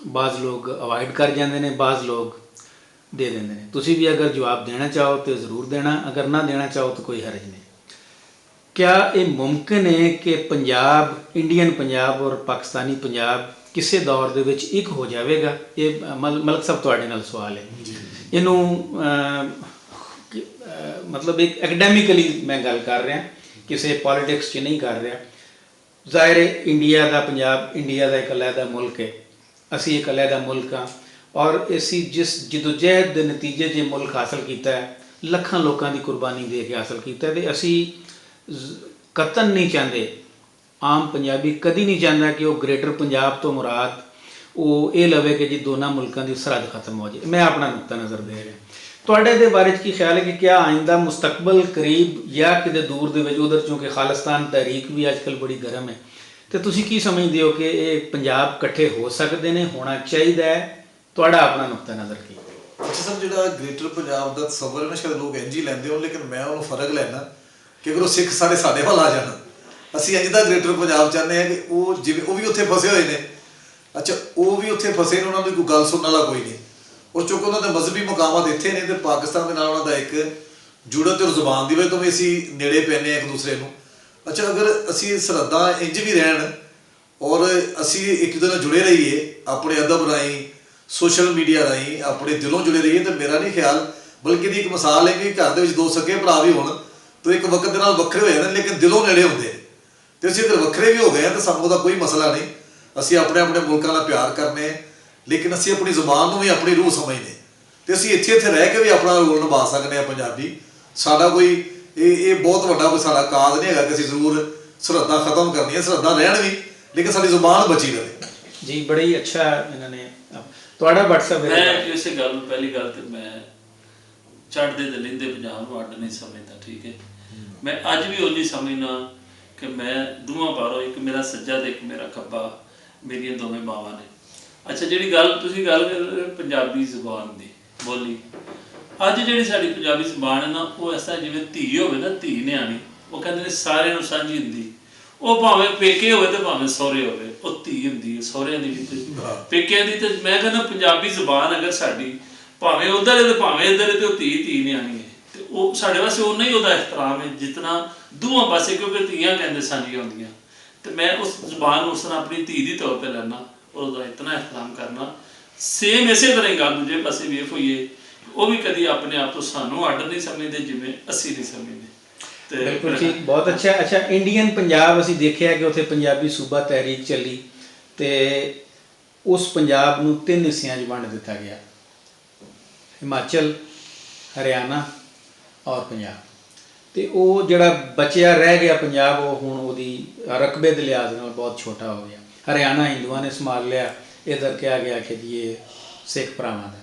ਬਾਜ਼ ਲੋਕ ਅਵਾਇਡ ਕਰ ਜਾਂਦੇ ਨੇ, ਬਾਜ਼ ਲੋਕ ਦੇ ਦਿੰਦੇ ਨੇ। ਤੁਸੀਂ ਵੀ ਅਗਰ ਜਵਾਬ ਦੇਣਾ ਚਾਹੋ ਤਾਂ ਜ਼ਰੂਰ ਦੇਣਾ, ਅਗਰ ਨਾ ਦੇਣਾ ਚਾਹੋ ਤਾਂ ਕੋਈ ਹਰਜ ਨਹੀਂ। क्या ये मुमकिन है कि पंजाब, इंडियन पंजाब और पाकिस्तानी पंजाब किसी दौर ਦੇ ਵਿੱਚ ਇੱਕ ਹੋ ਜਾਵੇਗਾ? ਇਹ ਮਲਕ ਸਾਹਿਬ ਤੁਹਾਡੇ ਨਾਲ ਸਵਾਲ ਹੈ। ਇਹਨੂੰ ਮਤਲਬ ਇੱਕ ਐਕੈਡੈਮਿਕਲੀ ਮੈਂ ਗੱਲ ਕਰ ਰਿਹਾ, ਕਿਸੇ ਪੋਲਿਟਿਕਸ 'ਚ ਨਹੀਂ ਕਰ ਰਿਹਾ। ਜ਼ਾਹਿਰ ਹੈ ਇੰਡੀਆ ਦਾ, ਪੰਜਾਬ ਇੰਡੀਆ ਦਾ ਇੱਕ ਅਲੱਗਾ ਮੁਲਕ ਹੈ, ਅਸੀਂ ਇੱਕ ਅਲੱਗਾ ਮੁਲਕ ਹਾਂ ਔਰ ਅਸੀਂ ਜਿਸ ਜਦੋਜਹਿਦ ਦੇ ਨਤੀਜੇ 'ਚ ਮੁਲਕ ਹਾਸਲ ਕੀਤਾ ਹੈ, ਲੱਖਾਂ ਲੋਕਾਂ ਦੀ ਕੁਰਬਾਨੀ ਦੇ ਕੇ ਹਾਸਲ ਕੀਤਾ ਹੈ। ਤੇ ਅਸੀਂ ਕਤਨ ਨਹੀਂ ਚਾਹੁੰਦੇ, ਆਮ ਪੰਜਾਬੀ ਕਦੀ ਨਹੀਂ ਚਾਹੁੰਦਾ ਕਿ ਉਹ ਗ੍ਰੇਟਰ ਪੰਜਾਬ ਤੋਂ ਮੁਰਾਦ ਉਹ ਇਹ ਲਵੇ ਕਿ ਜੀ ਦੋਨਾਂ ਮੁਲਕਾਂ ਦੀ ਸਰਹੱਦ ਖਤਮ ਹੋ ਜਾਏ। ਮੈਂ ਆਪਣਾ ਨੁਕਤਾ ਨਜ਼ਰ ਦੇ ਰਿਹਾ, ਤੁਹਾਡੇ ਦੇ ਬਾਰੇ 'ਚ ਕੀ ਖਿਆਲ ਹੈ ਕਿ ਕਿਆ ਆਇੰਦਾ ਮੁਸਤਕਬਲ ਕਰੀਬ ਜਾਂ ਕਿਤੇ ਦੂਰ ਦੇ ਵਿੱਚ, ਉਧਰ ਚੂੰਕਿ ਖਾਲਿਸਤਾਨ ਤਹਿਰੀਕ ਵੀ ਅੱਜ ਕੱਲ੍ਹ ਬੜੀ ਗਰਮ ਹੈ, ਤੇ ਤੁਸੀਂ ਕੀ ਸਮਝਦੇ ਹੋ ਕਿ ਇਹ ਪੰਜਾਬ ਇਕੱਠੇ ਹੋ ਸਕਦੇ ਨੇ, ਹੋਣਾ ਚਾਹੀਦਾ ਹੈ? ਤੁਹਾਡਾ ਆਪਣਾ ਨੁਕਤਾ ਨਜ਼ਰ ਕੀ? ਅੱਛਾ ਸਰ, ਜਿਹੜਾ ਗ੍ਰੇਟਰ ਪੰਜਾਬ ਦਾ ਤਸੱਵਰ ਹੈ ਨਾ, ਸ਼ਾਇਦ ਲੋਕ ਇੰਝ ਹੀ ਲੈਂਦੇ ਹੋ, ਲੇਕਿਨ ਮੈਂ ਉਹਨੂੰ ਫਰਕ ਲੈਣਾ ਕਿ ਅਗਰ ਉਹ ਸਿੱਖ ਸਾਡੇ ਵੱਲ ਆ ਜਾਣ, ਅਸੀਂ ਇੰਝ ਦਾ ਗ੍ਰੇਟਰ ਪੰਜਾਬ ਚਾਹੁੰਦੇ ਹਾਂ ਕਿ ਉਹ ਜਿਵੇਂ ਉਹ ਵੀ ਉੱਥੇ ਫਸੇ ਹੋਏ ਨੇ, ਅੱਛਾ ਉਹ ਵੀ ਉੱਥੇ ਫਸੇ ਨੇ, ਉਹਨਾਂ ਦੀ ਕੋਈ ਗੱਲ ਸੁਣਨ ਵਾਲਾ ਕੋਈ ਨਹੀਂ, ਔਰ ਚੁੱਕ ਉਹਨਾਂ ਦੇ ਮਜ਼ਹਬੀ ਮਕਾਮਾਤ ਇੱਥੇ ਨੇ ਤੇ ਪਾਕਿਸਤਾਨ ਦੇ ਨਾਲ ਉਹਨਾਂ ਦਾ ਇੱਕ ਜੁੜਤ ਔਰ ਜ਼ੁਬਾਨ ਦੀ ਵਜ੍ਹਾ ਤੋਂ ਵੀ ਅਸੀਂ ਨੇੜੇ ਪੈਂਦੇ ਹਾਂ ਇੱਕ ਦੂਸਰੇ ਨੂੰ। ਅੱਛਾ, ਅਗਰ ਅਸੀਂ ਸਰਹੱਦਾਂ ਇੰਝ ਵੀ ਰਹਿਣ ਔਰ ਅਸੀਂ ਇੱਕ ਦੂਜੇ ਨਾਲ ਜੁੜੇ ਰਹੀਏ, ਆਪਣੇ ਅਦਬ ਰਾਹੀਂ, ਸੋਸ਼ਲ ਮੀਡੀਆ ਰਾਹੀਂ ਆਪਣੇ ਦਿਲੋਂ ਜੁੜੇ ਰਹੀਏ, ਤਾਂ ਮੇਰਾ ਨਹੀਂ ਖਿਆਲ, ਬਲਕਿ ਦੀ ਇੱਕ ਮਿਸਾਲ ਹੈ ਕਿ ਘਰ ਦੇ ਵਿੱਚ ਦੋ ਸਕੇ ਭਰਾ ਵੀ ਹੋਣ ਤਾਂ ਇੱਕ ਵਕਤ ਦੇ ਨਾਲ ਵੱਖਰੇ ਹੋ ਜਾਂਦੇ ਲੇਕਿਨ ਦਿਲੋਂ ਨੇੜੇ ਹੁੰਦੇ ਨੇ। ਤੇ ਅਸੀਂ ਅਗਰ ਵੱਖਰੇ ਵੀ ਹੋ ਗਏ ਹਾਂ ਤਾਂ ਸਾਨੂੰ ਉਹਦਾ ਕੋਈ ਮਸਲਾ ਨਹੀਂ, ਅਸੀਂ ਆਪਣੇ ਆਪਣੇ ਮੁਲਕਾਂ ਨਾਲ ਪਿਆਰ ਕਰਨੇ, ਲੇਕਿਨ ਅਸੀਂ ਆਪਣੀ ਜ਼ੁਬਾਨ ਨੂੰ ਵੀ ਆਪਣੀ ਰੂਹ ਸਮਝਦੇ ਤੇ ਅਸੀਂ ਇੱਥੇ ਰਹਿ ਕੇ ਵੀ ਆਪਣਾ ਰੋਲ ਨਿਭਾ ਸਕਦੇ ਹਾਂ ਪੰਜਾਬੀ। ਸਾਡਾ ਕੋਈ ਇਹ ਬਹੁਤ ਵੱਡਾ ਕੋਈ ਸਾਡਾ ਕਾਜ਼ ਨਹੀਂ ਹੈਗਾ ਕਿ ਅਸੀਂ ਜ਼ਰੂਰ ਸਰਹੱਦਾਂ ਖਤਮ ਕਰਨੀਆਂ, ਸਰਹੱਦਾਂ ਰਹਿਣ ਵੀ ਲੇਕਿਨ ਸਾਡੀ ਜ਼ੁਬਾਨ ਬਚੀ ਰਹੇ। ਜੀ ਬੜੀ ਅੱਛਾ ਇਹਨਾਂ ਨੇ ਤੁਹਾਡਾ WhatsApp। ਮੈਂ ਇਸੇ ਗੱਲ ਨੂੰ, ਪਹਿਲੀ ਗੱਲ ਤੇ ਮੈਂ ਚੜ੍ਹਦੇ ਤੇ ਲਹਿੰਦੇ ਪੰਜਾਬ ਨੂੰ ਅੱਡ ਨਹੀਂ ਸਮਝਦਾ, ਠੀਕ ਹੈ। ਮੈਂ ਅੱਜ ਵੀ ਉਹ ਨਹੀਂ ਸਮਝਣਾ ਕਿ ਮੈਂ ਦੋਵਾਂ ਬਾਹਰੋਂ, ਇੱਕ ਮੇਰਾ ਸੱਜਾ ਤੇ ਇੱਕ ਮੇਰਾ ਖੱਬਾ, ਮੇਰੀਆਂ ਦੋਵੇਂ ਮਾਵਾਂ ਨੇ। ਅੱਛਾ, ਜਿਹੜੀ ਗੱਲ ਤੁਸੀਂ ਗੱਲ ਕਰ ਰਹੇ ਹੋ ਪੰਜਾਬੀ ਜ਼ੁਬਾਨ ਦੀ ਬੋਲੀ, ਅੱਜ ਜਿਹੜੀ ਸਾਡੀ ਪੰਜਾਬੀ ਜ਼ੁਬਾਨ ਹੈ ਨਾ, ਉਹ ਐਸਾ ਜਿਵੇਂ ਧੀ ਹੋਵੇ ਨਾ, ਧੀ ਨਿਆਣੀ, ਉਹ ਕਹਿੰਦੇ ਨੇ ਸਾਰਿਆਂ ਨੂੰ ਸਾਂਝੀ ਹੁੰਦੀ, ਉਹ ਭਾਵੇਂ ਪੇਕੇ ਹੋਵੇ ਤੇ ਭਾਵੇਂ ਸਹੁਰੇ ਹੋਵੇ, ਉਹ ਧੀ ਹੁੰਦੀ ਹੈ ਸਹੁਰਿਆਂ ਦੀ ਵੀ ਤੇ ਪੇਕਿਆਂ ਦੀ। ਤੇ ਮੈਂ ਕਹਿੰਦਾ ਪੰਜਾਬੀ ਜ਼ੁਬਾਨ ਅਗਰ ਸਾਡੀ ਭਾਵੇਂ ਉੱਧਰ ਹੈ ਤੇ ਭਾਵੇਂ ਇੱਧਰ ਹੈ, ਤੇ ਉਹ ਧੀ ਨਿਆਣੀ ਹੈ, ਤੇ ਉਹ ਸਾਡੇ ਵਾਸਤੇ ਉਨਾ ਹੀ ਉਹਦਾ ਇਹਤਰਾਮ ਹੈ ਜਿਤਨਾ ਦੋਵਾਂ ਪਾਸੇ, ਕਿਉਂਕਿ ਧੀਆਂ ਕਹਿੰਦੇ ਸਾਂਝੀਆਂ ਹੁੰਦੀਆਂ। ਤੇ ਮੈਂ ਉਸ ਜ਼ੁਬਾਨ ਨੂੰ ਉਸ ਨਾਲ ਆਪਣੀ ਧੀ ਦੀ ਤੌਰ 'ਤੇ ਲੈਣਾ, ਉਹਦਾ ਇਤਨਾ ਇਹਤਰਾਮ ਕਰਨਾ। ਸੇਮ ਇਸੇ ਤਰ੍ਹਾਂ ਹੀ ਗੱਲ ਦੂਜੇ ਪਾਸੇ ਵੀ ਹੋਈਏ, ਉਹ ਵੀ ਕਦੀ ਆਪਣੇ ਆਪ ਤੋਂ ਸਾਨੂੰ ਅੱਡ ਨਹੀਂ ਸਮਝਦੇ ਜਿਵੇਂ ਅਸੀਂ ਨਹੀਂ ਸਮਝਦੇ। ਤੇ ਬਿਲਕੁਲ ਠੀਕ, ਬਹੁਤ ਅੱਛਾ। ਅੱਛਾ, ਇੰਡੀਅਨ ਪੰਜਾਬ ਅਸੀਂ ਦੇਖਿਆ ਕਿ ਉੱਥੇ ਪੰਜਾਬੀ ਸੂਬਾ ਤਹਿਰੀਕ ਚੱਲੀ ਤੇ ਉਸ ਪੰਜਾਬ ਨੂੰ 3 ਹਿੱਸਿਆਂ 'ਚ ਵੰਡ ਦਿੱਤਾ ਗਿਆ, ਹਿਮਾਚਲ, ਹਰਿਆਣਾ ਔਰ ਪੰਜਾਬ। ਤੇ ਉਹ ਜਿਹੜਾ ਬਚਿਆ ਰਹਿ ਗਿਆ ਪੰਜਾਬ, ਉਹ ਹੁਣ ਉਹਦੀ ਰਕਬੇ ਦੇ ਲਿਹਾਜ਼ ਨਾਲ ਬਹੁਤ ਛੋਟਾ ਹੋ ਗਿਆ। ਹਰਿਆਣਾ ਹਿੰਦੂਆਂ ਨੇ ਸੰਭਾਲ ਲਿਆ, ਇੱਧਰ ਕਿਹਾ ਗਿਆ ਕਿ ਜੀ ਇਹ ਸਿੱਖ ਭਰਾਵਾਂ ਦਾ।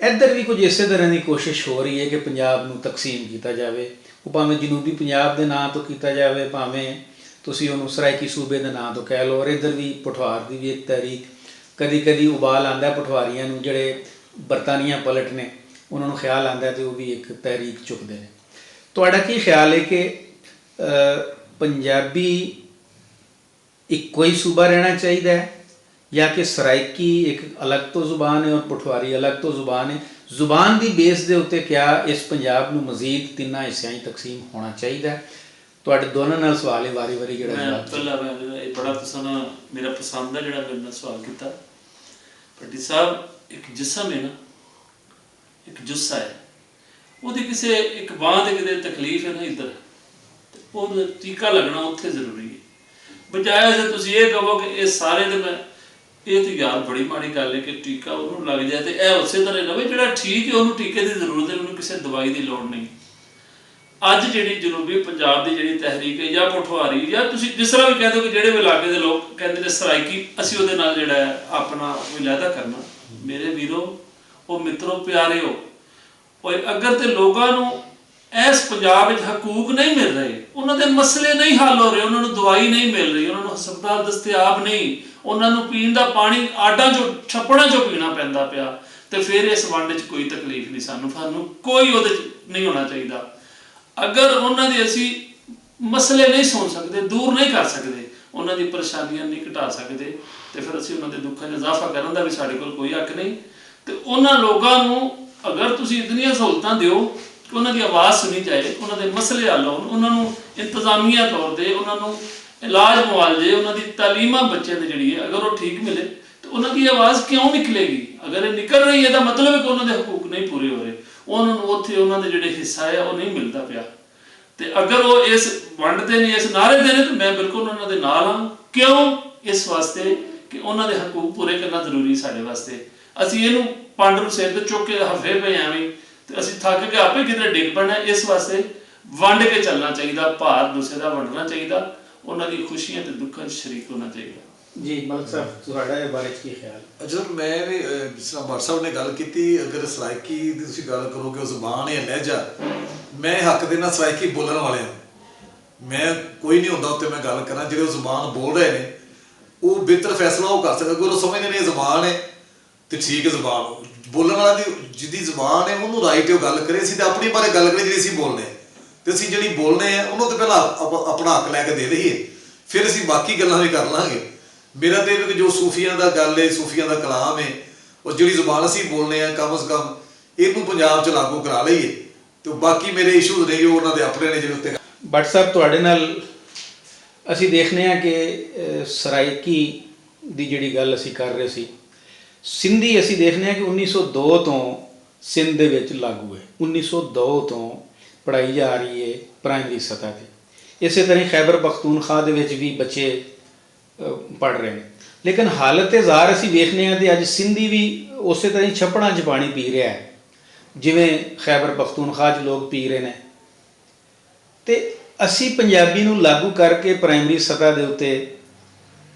ਇੱਧਰ ਵੀ ਕੁਝ ਇਸੇ ਤਰ੍ਹਾਂ ਦੀ ਕੋਸ਼ਿਸ਼ ਹੋ ਰਹੀ ਹੈ ਕਿ ਪੰਜਾਬ ਨੂੰ ਤਕਸੀਮ ਕੀਤਾ ਜਾਵੇ, ਉਹ ਭਾਵੇਂ ਜਨੂਬੀ ਪੰਜਾਬ ਦੇ ਨਾਂ ਤੋਂ ਕੀਤਾ ਜਾਵੇ, ਭਾਵੇਂ ਤੁਸੀਂ ਉਹਨੂੰ ਸਰਾਇਕੀ ਸੂਬੇ ਦੇ ਨਾਂ ਤੋਂ ਕਹਿ ਲਓ। ਔਰ ਇੱਧਰ ਵੀ ਪਠਵਾਰ ਦੀ ਵੀ ਇੱਕ ਤਹਿਰੀਕ, ਕਦੀ ਕਦੀ ਉਬਾਲ ਆਉਂਦਾ ਪਠਵਾਰੀਆਂ ਨੂੰ, ਜਿਹੜੇ ਬਰਤਾਨੀਆ ਪਲਟ ਨੇ ਉਹਨਾਂ ਨੂੰ ਖਿਆਲ ਆਉਂਦਾ ਤੇ ਉਹ ਵੀ ਇੱਕ ਤਹਿਰੀਕ ਚੁੱਕਦੇ ਨੇ। ਤੁਹਾਡਾ ਕੀ ਖਿਆਲ ਹੈ ਕਿ ਪੰਜਾਬੀ ਇੱਕੋ ਹੀ ਸੂਬਾ ਰਹਿਣਾ ਚਾਹੀਦਾ ਹੈ ਜਾਂ ਕਿ ਸਰਾਇਕੀ ਇੱਕ ਅਲੱਗ ਤੋਂ ਜ਼ੁਬਾਨ ਹੈ ਔਰ ਪਠਵਾਰੀ ਅਲੱਗ ਤੋਂ ਜ਼ੁਬਾਨ ਹੈ? ਜ਼ੁਬਾਨ ਦੀ ਬੇਸ ਦੇ ਉੱਤੇ ਕਿਆ ਇਸ ਪੰਜਾਬ ਨੂੰ ਮਜ਼ੀਦ 3 ਹਿੱਸਿਆਂ 'ਚ ਤਕਸੀਮ ਹੋਣਾ ਚਾਹੀਦਾ ਹੈ? ਤੁਹਾਡੇ ਦੋਨਾਂ ਨਾਲ ਸਵਾਲ ਹੈ, ਵਾਰੀ ਜਿਹੜਾ ਜਵਾਬ। ਪਹਿਲਾਂ ਮੈਂ ਇਹ ਬੜਾ ਮੇਰਾ ਪਸੰਦ ਹੈ ਜਿਹੜਾ ਮੇਰੇ ਨਾਲ ਸਵਾਲ ਕੀਤਾ ਭੱਟੀ ਸਾਹਿਬ। ਇੱਕ ਜਿਸਮ ਹੈ ਨਾ, ਇੱਕ ਜੁੱਸਾ ਹੈ, ਉਹਦੀ ਕਿਸੇ ਇੱਕ ਬਾਂਹ ਦੇ ਕਿਤੇ ਤਕਲੀਫ ਹੈ ਨਾ ਇੱਧਰ, ਤੇ ਉਹਦਾ ਟੀਕਾ ਲੱਗਣਾ ਉੱਥੇ ਜ਼ਰੂਰੀ ਹੈ। ਬਜਾਏ ਜੇ ਤੁਸੀਂ ਇਹ ਕਹੋ ਕਿ ਇਹ ਸਾਰੇ ਤੇ ਮੈਂ, ਇਹ ਤਾਂ ਯਾਰ ਬੜੀ ਮਾੜੀ ਗੱਲ ਹੈ ਕਿ ਟੀਕਾ ਉਹਨੂੰ ਲੱਗ ਜਾਏ ਤੇ ਇਹ ਉਸੇ ਤਰ੍ਹਾਂ ਲਵੇ। ਜਿਹੜਾ ਠੀਕ ਹੈ ਉਹਨੂੰ ਟੀਕੇ ਦੀ ਜ਼ਰੂਰਤ ਹੈ, ਉਹਨੂੰ ਕਿਸੇ ਦਵਾਈ ਦੀ ਲੋੜ ਨਹੀਂ। ਅੱਜ ਜਿਹੜੀ ਜਨੂਬੀ ਪੰਜਾਬ ਦੀ ਜਿਹੜੀ ਤਹਿਰੀਕ ਹੈ ਜਾਂ ਪਠਵਾਰੀ ਜਾਂ ਤੁਸੀਂ ਜਿਸ ਤਰ੍ਹਾਂ ਵੀ ਕਹਿੰਦੇ ਹੋ ਕਿ ਜਿਹੜੇ ਵੀ ਇਲਾਕੇ ਦੇ ਲੋਕ ਕਹਿੰਦੇ ਨੇ ਸਰਾਇਕੀ, ਅਸੀਂ ਉਹਦੇ ਨਾਲ ਜਿਹੜਾ ਹੈ ਆਪਣਾ ਵਿਲਾਇਦਾ ਕਰਨਾ। ਮੇਰੇ ਵੀਰੋ, ਉਹ ਮਿੱਤਰੋ, ਪਿਆਰਿਓ, ਓਏ ਅਗਰ ਤੇ ਲੋਕਾਂ ਨੂੰ ਇਸ ਪੰਜਾਬ ਵਿੱਚ ਹਕੂਕ ਨਹੀਂ ਮਿਲ ਰਹੇ, ਉਹਨਾਂ ਦੇ ਮਸਲੇ ਨਹੀਂ ਹੱਲ ਹੋ ਰਹੇ, ਉਹਨਾਂ ਨੂੰ ਦਵਾਈ ਨਹੀਂ ਮਿਲ ਰਹੀ, ਉਹਨਾਂ ਨੂੰ ਹਸਪਤਾਲ ਦਸਤਿਆਬ ਨਹੀਂ, ਉਹਨਾਂ ਨੂੰ ਪੀਣ ਦਾ ਪਾਣੀ ਆਡਾਂ ਚੋਂ ਛੱਪੜਾਂ ਚੋਂ ਪੀਣਾ ਪੈਂਦਾ ਪਿਆ, ਤੇ ਫਿਰ ਇਸ ਵੰਡ 'ਚ ਕੋਈ ਤਕਲੀਫ ਨਹੀਂ, ਸਾਨੂੰ ਕੋਈ ਉਹਦੇ 'ਚ ਨਹੀਂ ਹੋਣਾ ਚਾਹੀਦਾ। ਅਗਰ ਉਹਨਾਂ ਦੇ ਅਸੀਂ ਮਸਲੇ ਨਹੀਂ ਸੁਣ ਸਕਦੇ, ਦੂਰ ਨਹੀਂ ਕਰ ਸਕਦੇ, ਉਹਨਾਂ ਦੀ ਪਰੇਸ਼ਾਨੀਆਂ ਨਹੀਂ ਘਟਾ ਸਕਦੇ, ਤੇ ਫਿਰ ਅਸੀਂ ਉਹਨਾਂ ਦੇ ਦੁੱਖਾਂ 'ਚ ਇਜ਼ਾਫਾ ਕਰਨ ਦਾ ਵੀ ਸਾਡੇ ਕੋਲ ਕੋਈ ਹੱਕ ਨਹੀਂ। ਤੇ ਉਹਨਾਂ ਲੋਕਾਂ ਨੂੰ ਅਗਰ ਤੁਸੀਂ ਇਤਨੀਆਂ ਸਹੂਲਤਾਂ ਦਿਓ ਕਿ ਉਹਨਾਂ ਦੀ ਆਵਾਜ਼ ਸੁਣੀ ਜਾਏ, ਉਹਨਾਂ ਦੇ ਮਸਲੇ ਹੱਲ ਹੋਣ, ਉਹਨਾਂ ਨੂੰ ਇੰਤਜ਼ਾਮੀਆ ਤੌਰ 'ਤੇ ਉਹਨਾਂ ਨੂੰ ਇਲਾਜ ਮੁਆਲਜੇ, ਉਹਨਾਂ ਦੀ ਤਾਲੀਮਾਂ ਬੱਚਿਆਂ ਦੀ ਜਿਹੜੀ ਹੈ ਅਗਰ ਉਹ ਠੀਕ ਮਿਲੇ, ਤਾਂ ਉਹਨਾਂ ਦੀ ਆਵਾਜ਼ ਕਿਉਂ ਨਿਕਲੇਗੀ? ਅਗਰ ਇਹ ਨਿਕਲ ਰਹੀ ਹੈ ਤਾਂ ਮਤਲਬ ਹੈ ਕਿ ਉਹਨਾਂ ਦੇ ਹਕੂਕ ਨਹੀਂ ਪੂਰੇ ਹੋ ਰਹੇ, ਉਹਨਾਂ ਨੂੰ ਉੱਥੇ ਉਹਨਾਂ ਦੇ ਜਿਹੜੇ ਹਿੱਸਾ ਹੈ ਉਹ ਨਹੀਂ ਮਿਲਦਾ ਪਿਆ। ਤੇ ਅਗਰ ਉਹ ਇਸ ਵੰਡ ਦੇ ਨੇ, ਇਸ ਨਾਅਰੇ ਦੇ ਨੇ, ਤਾਂ ਮੈਂ ਬਿਲਕੁਲ ਉਹਨਾਂ ਦੇ ਨਾਲ ਹਾਂ। ਕਿਉਂ? ਇਸ ਵਾਸਤੇ ਕਿ ਉਹਨਾਂ ਦੇ ਹਕੂਕ ਪੂਰੇ ਕਰਨਾ ਜ਼ਰੂਰੀ ਸਾਡੇ ਵਾਸਤੇ। ਅਸੀਂ ਇਹਨੂੰ ਪੰਡ ਨੂੰ ਸਿਰ ਤੇ ਚੁੱਕ ਕੇ ਹਫੇ ਪਏ ਐਵੇਂ, ਤੇ ਅਸੀਂ ਥੱਕ ਕੇ ਆਪੇ ਕਿਤੇ ਡਿੱਗ ਪੈਣਾ। ਇਸ ਵਾਸਤੇ ਵੰਡ ਕੇ ਚੱਲਣਾ ਚਾਹੀਦਾ, ਭਾਰ ਦੂਸਰੇ ਦਾ ਵੰਡਣਾ ਚਾਹੀਦਾ, ਉਹਨਾਂ ਦੀ ਖੁਸ਼ੀਆਂ ਤੇ ਦੁੱਖਾਂ 'ਚ ਸ਼ਰੀਕ ਹੋਣਾ ਚਾਹੀਦਾ। ਜੀ ਮਲਕ ਸਾਹਿਬ, ਤੁਹਾਡਾ ਇਹ ਬਾਰੇ 'ਚ ਕੀ ਖਿਆਲ? ਜਦੋਂ ਮੈਂ ਵੀ ਜਿਸ ਤਰ੍ਹਾਂ ਵਟਸਐਪ ਨੇ ਗੱਲ ਕੀਤੀ, ਅਗਰ ਸਰਾਇਕੀ ਦੀ ਤੁਸੀਂ ਗੱਲ ਕਰੋਗੇ, ਉਹ ਜ਼ੁਬਾਨ ਹੈ, ਲਹਿਜਾ, ਮੈਂ ਹੱਕ ਦੇਣਾ ਸਰਾਇਕੀ ਬੋਲਣ ਵਾਲਿਆਂ ਨੂੰ। ਮੈਂ ਕੋਈ ਨਹੀਂ ਹੁੰਦਾ ਉੱਤੇ ਮੈਂ ਗੱਲ ਕਰਾਂ, ਜਿਹੜੇ ਉਹ ਜ਼ੁਬਾਨ ਬੋਲ ਰਹੇ ਨੇ ਉਹ ਬਿਹਤਰ ਫੈਸਲਾ ਉਹ ਕਰ ਸਕਦੇ। ਅਗਰ ਉਹ ਸਮਝਦੇ ਨੇ ਇਹ ਜ਼ੁਬਾਨ ਹੈ ਤੇ ਠੀਕ ਹੈ, ਜ਼ੁਬਾਨ ਬੋਲਣ ਵਾਲਾ ਦੀ ਜਿਹਦੀ ਜ਼ੁਬਾਨ ਹੈ ਉਹਨੂੰ ਰਾਈਟ ਹੈ, ਉਹ ਗੱਲ ਕਰੇ। ਅਸੀਂ ਤਾਂ ਆਪਣੀ ਬਾਰੇ ਗੱਲ ਕਰੀਏ ਜਿਹੜੀ ਅਸੀਂ ਬੋਲਨੇ, ਤੇ ਅਸੀਂ ਜਿਹੜੀ ਬੋਲਨੇ ਆ ਉਹਨੂੰ ਤਾਂ ਪਹਿਲਾਂ ਆਪਣਾ ਹੱਕ ਲੈ ਕੇ ਦੇ ਦਈਏ, ਫਿਰ ਅਸੀਂ ਬਾਕੀ ਗੱਲਾਂ ਵੀ ਕਰ ਲਾਂਗੇ। ਮੇਰਾ ਤੇ ਵੀ ਜੋ ਸੂਫੀਆਂ ਦਾ ਗੱਲ ਹੈ, ਸੂਫੀਆਂ ਦਾ ਕਲਾਮ ਹੈ, ਉਹ ਜਿਹੜੀ ਜ਼ੁਬਾਨ ਅਸੀਂ ਬੋਲਨੇ ਆ, ਕਮ ਸੇ ਕਮ ਇਹਨੂੰ ਪੰਜਾਬ 'ਚ ਲਾਗੂ ਕਰਾ ਲਈਏ, ਤੇ ਬਾਕੀ ਮੇਰੇ ਇਸ਼ੂਜ਼ ਨੇ ਉਹ ਉਹਨਾਂ ਦੇ ਆਪਣੇ ਨੇ ਜਿਹੜੇ ਉੱਤੇ। ਭੱਟ ਸਾਹਿਬ, ਤੁਹਾਡੇ ਨਾਲ ਅਸੀਂ ਦੇਖਦੇ ਹਾਂ ਕਿ ਸਰਾਇਕੀ ਦੀ ਜਿਹੜੀ ਗੱਲ ਅਸੀਂ ਕਰ ਰਹੇ ਸੀ, ਸਿੰਧੀ ਅਸੀਂ ਦੇਖਦੇ ਹਾਂ ਕਿ 1902 ਤੋਂ ਸਿੰਧ ਦੇ ਵਿੱਚ ਲਾਗੂ ਹੈ। 1902 ਤੋਂ ਪੜ੍ਹਾਈ ਜਾ ਰਹੀ ਹੈ ਪ੍ਰਾਇਮਰੀ ਸਤਹ 'ਤੇ। ਇਸੇ ਤਰ੍ਹਾਂ ਖੈਬਰ ਪਖਤੂਨਖਵਾ ਦੇ ਵਿੱਚ ਵੀ ਬੱਚੇ ਪੜ੍ਹ ਰਹੇ ਨੇ। ਲੇਕਿਨ ਹਾਲਤ ਜ਼ਾਹਰ ਅਸੀਂ ਵੇਖਦੇ ਹਾਂ ਕਿ ਅੱਜ ਸਿੰਧੀ ਵੀ ਉਸੇ ਤਰ੍ਹਾਂ ਹੀ ਛੱਪੜਾਂ 'ਚ ਪਾਣੀ ਪੀ ਰਿਹਾ ਹੈ ਜਿਵੇਂ ਖੈਬਰ ਪਖਤੂਨਖਵਾ 'ਚ ਲੋਕ ਪੀ ਰਹੇ ਨੇ। ਤੇ ਅਸੀਂ ਪੰਜਾਬੀ ਨੂੰ ਲਾਗੂ ਕਰਕੇ ਪ੍ਰਾਇਮਰੀ ਸਤਹ ਦੇ ਉੱਤੇ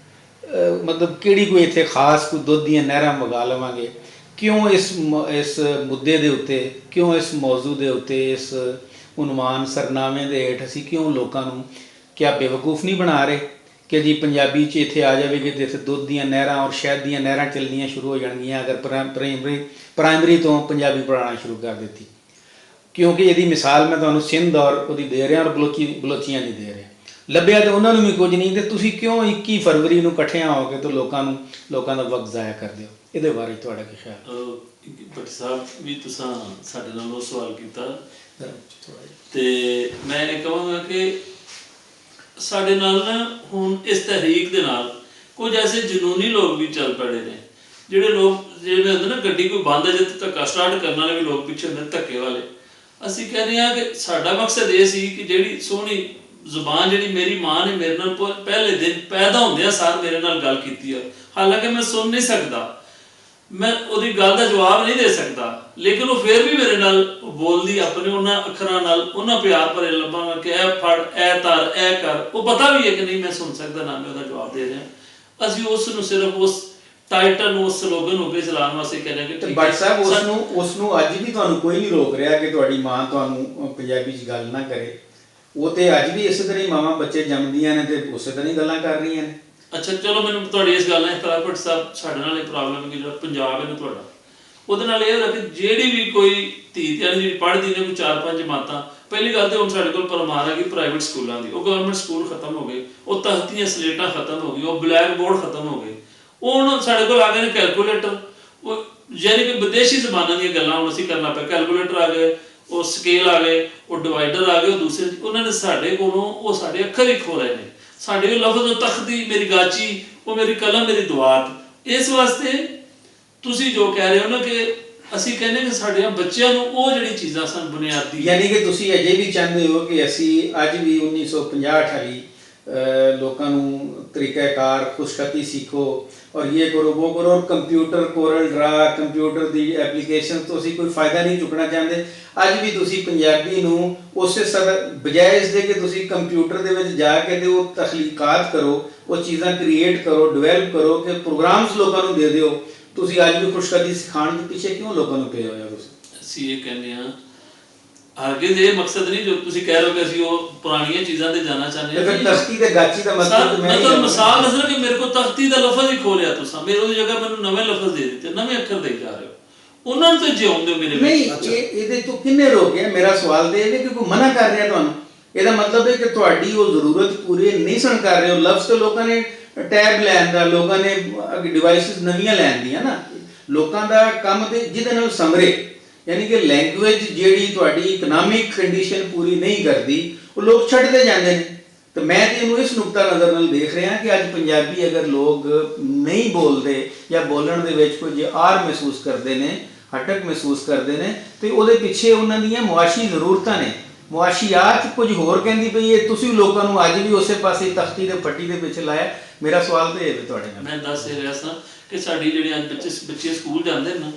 ਮਤਲਬ ਕਿਹੜੀ ਕੋਈ ਇੱਥੇ ਖਾਸ ਕੋਈ ਦੁੱਧ ਦੀਆਂ ਨਹਿਰਾਂ ਮੰਗਾ ਲਵਾਂਗੇ? ਕਿਉਂ ਇਸ ਮੁੱਦੇ ਦੇ ਉੱਤੇ, ਕਿਉਂ ਇਸ ਮੌਜੂ ਦੇ ਉੱਤੇ, ਇਸ ਉਨਵਾਨ ਸਰਨਾਮੇ ਦੇ ਹੇਠ ਅਸੀਂ ਕਿਉਂ ਲੋਕਾਂ ਨੂੰ ਕਿਆ ਬੇਵਕੂਫ ਨਹੀਂ ਬਣਾ ਰਹੇ ਕਿ ਜੀ ਪੰਜਾਬੀ 'ਚ ਇੱਥੇ ਆ ਜਾਵੇਗੀ ਤੇ ਇੱਥੇ ਦੁੱਧ ਦੀਆਂ ਨਹਿਰਾਂ ਔਰ ਸ਼ਹਿਦ ਦੀਆਂ ਨਹਿਰਾਂ ਚੱਲਣੀਆਂ ਸ਼ੁਰੂ ਹੋ ਜਾਣਗੀਆਂ ਅਗਰ ਪ੍ਰਾਇਮਰੀ ਤੋਂ ਪੰਜਾਬੀ ਪੜ੍ਹਾਉਣਾ ਸ਼ੁਰੂ ਕਰ ਦਿੱਤੀ। ਕਿਉਂਕਿ ਇਹਦੀ ਮਿਸਾਲ ਮੈਂ ਤੁਹਾਨੂੰ ਸਿੰਧ ਔਰ ਉਹਦੀ ਦੇ ਰਿਹਾ ਔਰ ਬਲੋਚੀਆਂ ਦੀ ਦੇ ਰਿਹਾ। ਲੱਭਿਆ ਤਾਂ ਉਹਨਾਂ ਨੂੰ ਵੀ ਕੁਝ ਨਹੀਂ, ਤੇ ਤੁਸੀਂ ਕਿਉਂ 21 ਫਰਵਰੀ ਨੂੰ ਇਕੱਠਿਆਂ ਹੋ ਕੇ ਤੇ ਲੋਕਾਂ ਦਾ ਵਕਤ ਜ਼ਾਇਆ ਕਰਦੇ ਹੋ? ਇਹਦੇ ਬਾਰੇ ਤੁਹਾਡਾ ਕੀ ਖਿਆਲ? ਭੱਟ ਸਾਹਿਬ ਵੀ ਤੁਸੀਂ ਸਾਡੇ ਨਾਲ ਉਹ ਸਵਾਲ ਕੀਤਾ, ਤੇ ਮੈਂ ਇਹ ਕਹਾਂਗਾ ਕਿ ਸਾਡੇ ਨਾਲ ਨਾ ਹੁਣ ਇਸ ਤਹਿਰੀਕ ਦੇ ਨਾਲ ਕੁਝ ਐਸੇ ਜਨੂਨੀ ਲੋਕ ਵੀ ਚੱਲ ਪੜੇ ਨੇ, ਜਿਹੜੇ ਲੋਕ ਜਿਵੇਂ ਹੁੰਦੇ ਨਾ ਗੱਡੀ ਕੋਈ ਬੰਦ ਹੈ ਜਿੱਥੇ ਧੱਕਾ ਸਟਾਰਟ ਕਰਨ ਵਾਲੇ ਵੀ ਲੋਕ ਪਿੱਛੇ ਹੁੰਦੇ ਧੱਕੇ ਵਾਲੇ। ਅਸੀਂ ਕਹਿੰਦੇ ਹਾਂ ਕਿ ਸਾਡਾ ਮਕਸਦ ਇਹ ਸੀ ਕਿ ਜਿਹੜੀ ਸੋਹਣੀ ਜ਼ੁਬਾਨ ਜਿਹੜੀ ਮੇਰੀ ਮਾਂ ਨੇ ਮੇਰੇ ਨਾਲ ਪਹਿਲੇ ਦਿਨ ਪੈਦਾ ਹੁੰਦਿਆਂ ਸਾਰ ਮੇਰੇ ਨਾਲ ਗੱਲ ਕੀਤੀ ਹੈ, ਹਾਲਾਂਕਿ ਮੈਂ ਸੁਣ ਨਹੀਂ ਸਕਦਾ, ਮੈਂ ਉਹਦੀ ਗੱਲ ਦਾ ਜਵਾਬ ਨਹੀਂ ਦੇ ਸਕਦਾ, ਲੇਕਿਨ ਉਹ ਫਿਰ ਵੀ ਮੇਰੇ ਨਾਲ ਬੋਲਦੀ ਆਪਣੇ ਉਹਨਾਂ ਅੱਖਰਾਂ ਨਾਲ, ਉਹਨਾਂ ਪਿਆਰ ਭਰੇ ਲਫ਼ਜ਼ਾਂ ਨਾਲ ਕਿ ਇਹ ਫੜ, ਇਹ ਧਰ, ਇਹ ਕਰ। ਉਹ ਪਤਾ ਵੀ ਹੈ ਕਿ ਨਹੀਂ ਮੈਂ ਸੁਣ ਸਕਦਾ, ਨਾ ਮੈਂ ਉਹਦਾ ਜਵਾਬ ਦੇ ਰਿਹਾ। ਅਸੀਂ ਉਸ ਨੂੰ ਸਿਰਫ ਉਸ ਟਾਈਟਲ ਨੂੰ, ਉਸ ਸਲੋਗਨ ਹੋ ਕੇ ਚਲਾਉਣ ਵਾਸਤੇ ਕਹਿੰਦੇ ਕਿ ਭੱਟ ਸਾਹਿਬ ਉਸ ਨੂੰ ਅੱਜ ਵੀ ਤੁਹਾਨੂੰ ਕੋਈ ਨਹੀਂ ਰੋਕ ਰਿਹਾ ਕਿ ਤੁਹਾਡੀ ਮਾਂ ਤੁਹਾਨੂੰ ਪੰਜਾਬੀ 'ਚ ਗੱਲ ਨਾ ਕਰੇ। ਉਹ ਤੇ ਅੱਜ ਵੀ ਇਸੇ ਤਰ੍ਹਾਂ ਹੀ ਮਾਵਾਂ ਬੱਚੇ ਜੰਮਦੀਆਂ ਨੇ ਤੇ ਉਸੇ ਤਰ੍ਹਾਂ ਹੀ ਗੱਲਾਂ ਕਰ ਰਹੀਆਂ ਨੇ। ਅੱਛਾ ਚਲੋ, ਮੈਨੂੰ ਤੁਹਾਡੀ ਇਸ ਗੱਲ ਨਾਲ ਇਖਤਲਾਫ ਭੱਟ ਸਾਹਿਬ, ਸਾਡੇ ਨਾਲ ਇਹ ਪ੍ਰੋਬਲਮ ਹੈ ਕਿ ਜਿਹੜਾ ਪੰਜਾਬ ਹੈ ਨਾ ਤੁਹਾਡਾ, ਉਹਦੇ ਨਾਲ ਇਹ ਹੋਇਆ ਕਿ ਜਿਹੜੀ ਵੀ ਕੋਈ ਧੀ ਧਿਆਣੀ ਜਿਹੜੀ ਪੜ੍ਹਦੀ ਨੇ ਕੋਈ 4-5 ਜਮਾਤਾਂ, ਪਹਿਲੀ ਗੱਲ ਤੇ ਹੁਣ ਸਾਡੇ ਕੋਲ ਪਰਮਾਰ ਹੈ ਕਿ ਪ੍ਰਾਈਵੇਟ ਸਕੂਲਾਂ ਦੀ, ਉਹ ਗਵਰਨਮੈਂਟ ਸਕੂਲ ਖਤਮ ਹੋ ਗਏ, ਉਹ ਤਖਤੀਆਂ ਸਲੇਟਾਂ ਖਤਮ ਹੋ ਗਈ, ਉਹ ਬਲੈਕ ਬੋਰਡ ਖਤਮ ਹੋ ਗਏ, ਉਹ ਹੁਣ ਸਾਡੇ ਕੋਲ ਆ ਗਏ ਨੇ ਕੈਲਕੂਲੇਟਰ। ਉਹ ਯਾਨੀ ਕਿ ਵਿਦੇਸ਼ੀ ਜ਼ਬਾਨਾਂ ਦੀਆਂ ਗੱਲਾਂ ਹੁਣ ਅਸੀਂ ਕਰਨਾ ਪਿਆ। ਕੈਲਕੂਲੇਟਰ ਆ ਗਏ, ਉਹ ਸਕੇਲ ਆ ਗਏ, ਉਹ ਡਿਵਾਈਡਰ ਆ ਗਏ, ਉਹ ਦੂਸਰੇ ਉਹਨਾਂ ਨੇ ਸਾਡੇ ਕੋਲੋਂ ਉਹ ਸਾਡੇ ਅੱਖਰ ਹੀ ਖੋਹ ਲਏ ਨੇ। ਸਾਡੇ ਲਫ਼ਜ਼ ਉਹ ਤਖਤੀ, ਮੇਰੀ ਗਾਚੀ, ਉਹ ਮੇਰੀ ਕਲਮ, ਮੇਰੀ ਦੁਆਤ। ਇਸ ਵਾਸਤੇ ਤੁਸੀਂ ਜੋ ਕਹਿ ਰਹੇ ਹੋ ਨਾ ਕਿ ਅਸੀਂ ਕਹਿੰਦੇ ਕਿ ਸਾਡੇ ਬੱਚਿਆਂ ਨੂੰ ਉਹ ਜਿਹੜੀ ਚੀਜ਼ਾਂ ਸਨ ਬੁਨਿਆਦੀ, ਯਾਨੀ ਕਿ ਤੁਸੀਂ ਅਜੇ ਵੀ ਚਾਹੁੰਦੇ ਹੋ ਕਿ ਅਸੀਂ ਅੱਜ ਵੀ 1950 ਵਾਲੀ ਲੋਕਾਂ ਨੂੰ ਤਰੀਕਾਕਾਰ ਖੁਸ਼ਖਤੀ ਸਿੱਖੋ ਔਰ ਇਹ ਕਰੋ ਉਹ ਕਰੋ, ਔਰ ਕੰਪਿਊਟਰ ਕੋਰਲ ਡਰਾ ਕੰਪਿਊਟਰ ਦੀ ਐਪਲੀਕੇਸ਼ਨ ਤੋਂ ਅਸੀਂ ਕੋਈ ਫਾਇਦਾ ਨਹੀਂ ਚੁੱਕਣਾ ਚਾਹੁੰਦੇ। ਅੱਜ ਵੀ ਤੁਸੀਂ ਪੰਜਾਬੀ ਨੂੰ ਉਸੇ ਬਜਾਏ ਇਸ ਦੇ ਕਿ ਤੁਸੀਂ ਕੰਪਿਊਟਰ ਦੇ ਵਿੱਚ ਜਾ ਕੇ ਤੇ ਉਹ ਤਖਲੀਕਾਤ ਕਰੋ, ਉਹ ਚੀਜ਼ਾਂ ਕ੍ਰੀਏਟ ਕਰੋ, ਡਿਵੈਲਪ ਕਰੋ ਕਿ ਪ੍ਰੋਗਰਾਮਸ ਲੋਕਾਂ ਨੂੰ ਦੇ ਦਿਓ, ਤੁਸੀਂ ਅੱਜ ਵੀ ਖੁਸ਼ਖਤੀ ਸਿਖਾਉਣ ਦੇ ਪਿੱਛੇ ਕਿਉਂ ਲੋਕਾਂ ਨੂੰ ਪਏ ਹੋਏ ਹੋ ਤੁਸੀਂ? ਅਸੀਂ ਇਹ ਕਹਿੰਦੇ ਹਾਂ ਅੱਗੇ ਇਹ ਮਕਸਦ ਨਹੀਂ ਜੋ ਤੁਸੀਂ ਕਹਿ ਰਹੇ ਹੋ ਕਿ ਅਸੀਂ ਉਹ ਪੁਰਾਣੀਆਂ ਚੀਜ਼ਾਂ ਤੇ ਜਾਣਾ ਚਾਹੁੰਦੇ ਹਾਂ। ਫਿਰ ਤਖਤੀ ਤੇ ਗਾਚੀ ਦਾ ਮਤਲਬ ਮਿਸਾਲ ਅਸਲ ਕਿ ਮੇਰੇ ਕੋਲ ਤਖਤੀ ਦਾ ਲਫ਼ਜ਼ ਹੀ ਖੋਲਿਆ ਤੁਸੀਂ, ਮੇਰੇ ਉਹਦੀ ਜਗ੍ਹਾ ਮੈਨੂੰ ਨਵੇਂ ਲਫ਼ਜ਼ ਦੇ ਦਿੱਤੇ, ਨਵੇਂ ਅੱਖਰ ਦੇ ਜਾ ਰਹੇ ਹੋ, ਉਹਨਾਂ ਨੂੰ ਤਾਂ ਜਿਉਣ ਦਿਓ ਮੇਰੇ ਵਿੱਚ। ਨਹੀਂ, ਇਹਦੇ ਤੋਂ ਕਿੰਨੇ ਰੋਕਿਆ? ਮੇਰਾ ਸਵਾਲ ਤੇ ਇਹ ਹੈ ਕਿ ਕੋਈ ਮਨਾ ਕਰ ਰਿਹਾ ਤੁਹਾਨੂੰ, ਇਹਦਾ ਮਤਲਬ ਹੈ ਕਿ ਤੁਹਾਡੀ ਉਹ ਜ਼ਰੂਰਤ ਪੂਰੀ ਨਹੀਂ ਸਣ ਕਰ ਰਹੇ ਹੋ। ਲਫ਼ਜ਼ ਤੇ ਲੋਕਾਂ ਨੇ ਟੈਬ ਲੈਣ ਦਾ, ਲੋਕਾਂ ਨੇ ਡਿਵਾਈਸਿਸ ਨਵੀਆਂ ਲੈਣ ਦੀਆਂ ਨਾ, ਲੋਕਾਂ ਦਾ ਕੰਮ ਤੇ ਜਿਹਦੇ ਨਾਲ ਸਮਰੇ, ਯਾਨੀ ਕਿ ਲੈਂਗੁਏਜ ਜਿਹੜੀ ਤੁਹਾਡੀ ਇਕਨੋਮਿਕ ਕੰਡੀਸ਼ਨ ਪੂਰੀ ਨਹੀਂ ਕਰਦੀ ਉਹ ਲੋਕ ਛੱਡਦੇ ਜਾਂਦੇ ਨੇ। ਤੇ ਮੈਂ ਤੇ ਇਹਨੂੰ ਇਸ ਨੁਕਤਾ ਨਜ਼ਰ ਨਾਲ ਦੇਖ ਰਿਹਾ ਕਿ ਅੱਜ ਪੰਜਾਬੀ ਅਗਰ ਲੋਕ ਨਹੀਂ ਬੋਲਦੇ ਜਾਂ ਬੋਲਣ ਦੇ ਵਿੱਚ ਕੁਝ ਆਰ ਮਹਿਸੂਸ ਕਰਦੇ ਨੇ, ਹਟਕ ਮਹਿਸੂਸ ਕਰਦੇ ਨੇ, ਤੇ ਉਹਦੇ ਪਿੱਛੇ ਉਹਨਾਂ ਦੀਆਂ ਮੁਆਸ਼ੀ ਜ਼ਰੂਰਤਾਂ ਨੇ। ਮੁਆਸ਼ੀਆਤ ਕੁਝ ਹੋਰ ਕਹਿੰਦੀ ਪਈ ਹੈ, ਤੁਸੀਂ ਲੋਕਾਂ ਨੂੰ ਅੱਜ ਵੀ ਉਸੇ ਪਾਸੇ ਤਖਤੀ ਦੇ ਪੱਟੀ ਦੇ ਪਿੱਛੇ ਲਾਇਆ। ਮੇਰਾ ਸਵਾਲ ਤੇ ਇਹ ਹੈ ਤੁਹਾਡੇ ਨਾਲ, ਮੈਂ ਦੱਸ ਰਿਹਾ ਸਾਂ ਕਿ ਸਾਡੀ ਜਿਹੜੀ ਅੱਜ ਬੱਚੇ ਸਕੂਲ ਜਾਂਦੇ ਨੇ,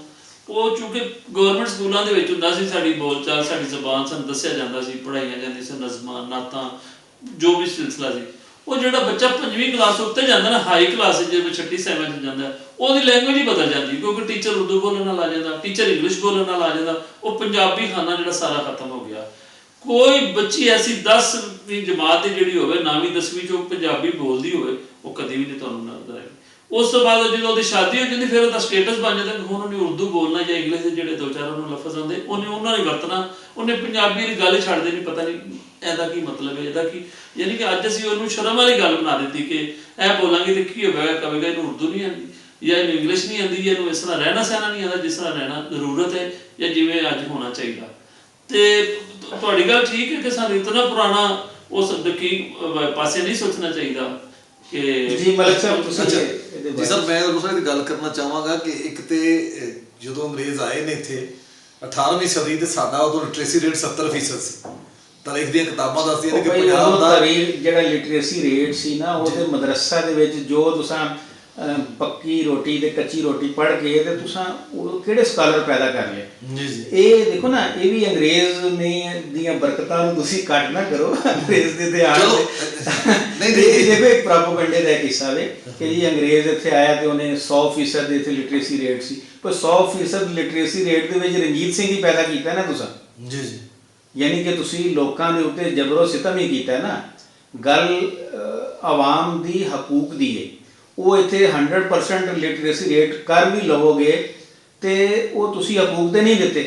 ਉਹ ਚੂੰਕਿ ਗਵਰਨਮੈਂਟ ਸਕੂਲਾਂ ਦੇ ਵਿੱਚ ਹੁੰਦਾ ਸੀ, ਸਾਡੀ ਬੋਲਚਾਲ ਸਾਡੀ ਜ਼ਬਾਨ ਸਾਨੂੰ ਦੱਸਿਆ ਜਾਂਦਾ ਸੀ, ਪੜ੍ਹਾਈਆਂ ਜਾਂਦੀ ਸੀ, ਨਜ਼ਮਾਂ ਨਾਤਾਂ ਜੋ ਵੀ ਸਿਲਸਿਲਾ ਸੀ। ਉਹ ਜਿਹੜਾ ਬੱਚਾ 5ਵੀਂ ਕਲਾਸ ਉੱਤੇ ਜਾਂਦਾ ਨਾ, ਹਾਈ ਕਲਾਸ ਜਿਵੇਂ 6 7 ਜਾਂਦਾ, ਉਹਦੀ ਲੈਂਗੁਏਜ ਹੀ ਬਦਲ ਜਾਂਦੀ, ਕਿਉਂਕਿ ਟੀਚਰ ਉਰਦੂ ਬੋਲਣ ਨਾਲ ਆ ਜਾਂਦਾ, ਟੀਚਰ ਇੰਗਲਿਸ਼ ਬੋਲਣ ਨਾਲ ਆ ਜਾਂਦਾ, ਉਹ ਪੰਜਾਬੀ ਖਾਨਾ ਜਿਹੜਾ ਸਾਰਾ ਖਤਮ ਹੋ ਗਿਆ। ਕੋਈ ਬੱਚੀ ਐਸੀ 10ਵੀਂ ਜਮਾਤ ਦੀ ਜਿਹੜੀ ਹੋਵੇ, 9ਵੀਂ 10ਵੀਂ 'ਚ ਪੰਜਾਬੀ ਬੋਲਦੀ ਹੋਵੇ, ਉਹ ਕਦੀ ਵੀ ਨਹੀਂ ਤੁਹਾਨੂੰ ਨਜ਼ਰ ਆਏਗੀ। ਉਸ ਤੋਂ ਬਾਅਦ ਜਦੋਂ ਉਹਦੀ ਸ਼ਾਦੀ ਹੋ ਜਾਂਦੀ, ਫਿਰ ਉਹਦਾ ਸਟੇਟਸ ਬਣ ਜਾਂਦਾ ਕਿ ਹੁਣ ਉਹਨੇ ਉਰਦੂ ਬੋਲਣਾ ਜਾਂ ਇੰਗਲਿਸ਼ ਦੇ ਜਿਹੜੇ 2-4 ਉਹਨੂੰ ਲਫ਼ਜ਼ ਆਉਂਦੇ ਉਹਨੇ ਉਹਨਾਂ ਨੇ ਵਰਤਣਾ, ਉਹਨੇ ਪੰਜਾਬੀ ਦੀ ਗੱਲ ਛੱਡ ਦੇਣੀ। ਪਤਾ ਨਹੀਂ ਇਹਦਾ ਕੀ ਮਤਲਬ ਹੈ, ਇਹਦਾ ਕੀ, ਯਾਨੀ ਕਿ ਅੱਜ ਅਸੀਂ ਉਹਨੂੰ ਸ਼ਰਮ ਵਾਲੀ ਗੱਲ ਬਣਾ ਦਿੱਤੀ ਕਿ ਇਹ ਬੋਲਾਂਗੇ ਤੇ ਕੀ ਹੋਵੇਗਾ, ਕਹੇਗਾ ਇਹਨੂੰ ਉਰਦੂ ਨਹੀਂ ਆਉਂਦੀ ਜਾਂ ਇਹਨੂੰ ਇੰਗਲਿਸ਼ ਨਹੀਂ ਆਉਂਦੀ, ਜਾਂ ਇਹਨੂੰ ਇਸ ਤਰ੍ਹਾਂ ਰਹਿਣਾ ਸਹਿਣਾ ਨਹੀਂ ਆਉਂਦਾ ਜਿਸ ਤਰ੍ਹਾਂ ਰਹਿਣਾ ਜ਼ਰੂਰਤ ਹੈ ਜਾਂ ਜਿਵੇਂ ਅੱਜ ਹੋਣਾ ਚਾਹੀਦਾ। ਤੇ ਤੁਹਾਡੀ ਗੱਲ ਠੀਕ ਹੈ ਕਿ ਸਾਨੂੰ ਇਤਨਾ ਪੁਰਾਣਾ ਉਸ ਦਕੀਕ ਪਾਸੇ ਨਹੀਂ ਸੋਚਣਾ ਚਾਹੀਦਾ ਕਿ ਜੀ ਮਲਕ ਸਾਹਿਬ ਤੁਸੀਂ ਜੀ ਸਰ, ਮੈਂ ਉਸ ਨਾਲ ਗੱਲ ਕਰਨਾ ਚਾਹਾਂਗਾ ਕਿ ਇੱਕ ਤੇ ਜਦੋਂ ਅੰਗਰੇਜ਼ ਆਏ ਨੇ ਇੱਥੇ 18ਵੀਂ ਸਦੀ ਤੇ ਸਾਡਾ ਉਦੋਂ ਲਿਟਰੇਸੀ ਰੇਟ 70% ਸੀ। ਤਾਰੀਖ ਦੀਆਂ ਕਿਤਾਬਾਂ ਦੱਸਦੀਆਂ ਨੇ ਕਿ ਪੰਜਾਬ ਦਾ ਜਿਹੜਾ ਲਿਟਰੇਸੀ ਰੇਟ ਸੀ ਨਾ, ਉਹਦੇ ਮਦਰਸਾ ਦੇ ਵਿੱਚ ਜੋ ਤੁਸੀਂ ਪੱਕੀ ਰੋਟੀ ਤੇ ਕੱਚੀ ਰੋਟੀ ਪੜ੍ਹ ਕੇ ਤੇ ਤੁਸੀਂ ਉਹ ਕਿਹੜੇ ਸਕਾਲਰ ਪੈਦਾ ਕਰ ਲਏ। ਜੀ ਜੀ, ਇਹ ਦੇਖੋ ਨਾ, ਇਹ ਵੀ ਅੰਗਰੇਜ਼ ਨੇ ਦੀਆਂ ਬਰਕਤਾਂ ਨੂੰ ਤੁਸੀਂ ਕੱਟ ਨਾ ਕਰੋ ਅੰਗਰੇਜ਼ ਦੇ ਧਿਆਨ ਨਹੀਂ ਦੇਖੋ ਇੱਕ ਪ੍ਰੋਪਗੈਂਡੇ ਦਾ ਕਿੱਸਾ ਵੇ ਕਿ ਜੀ ਅੰਗਰੇਜ਼ ਇੱਥੇ ਆਇਆ ਤੇ ਉਹਨੇ 100% ਦੇ ਇੱਥੇ ਲਿਟਰੇਸੀ ਰੇਟ ਸੀ, ਪਰ 100% ਲਿਟਰੇਸੀ ਰੇਟ ਦੇ ਵਿੱਚ ਰਣਜੀਤ ਸਿੰਘ ਹੀ ਪੈਦਾ ਕੀਤਾ ਨਾ ਤੁਸੀਂ। ਜੀ ਜੀ, ਯਾਨੀ ਕਿ ਤੁਸੀਂ ਲੋਕਾਂ ਦੇ ਉੱਤੇ ਜ਼ਬਰੋ ਸਿਤਮ ਹੀ ਕੀਤਾ ਨਾ। ਗੱਲ ਆਵਾਮ ਦੀ ਹਕੂਕ ਦੀ ਹੈ, ਉਹ ਇੱਥੇ 100% ਲਿਟਰੇਸੀ ਰੇਟ ਕਰ ਵੀ ਲਵੋਗੇ ਤੇ ਉਹ ਤੁਸੀਂ ਹਕੂਕ ਤੇ ਨਹੀਂ ਦਿੱਤੇ,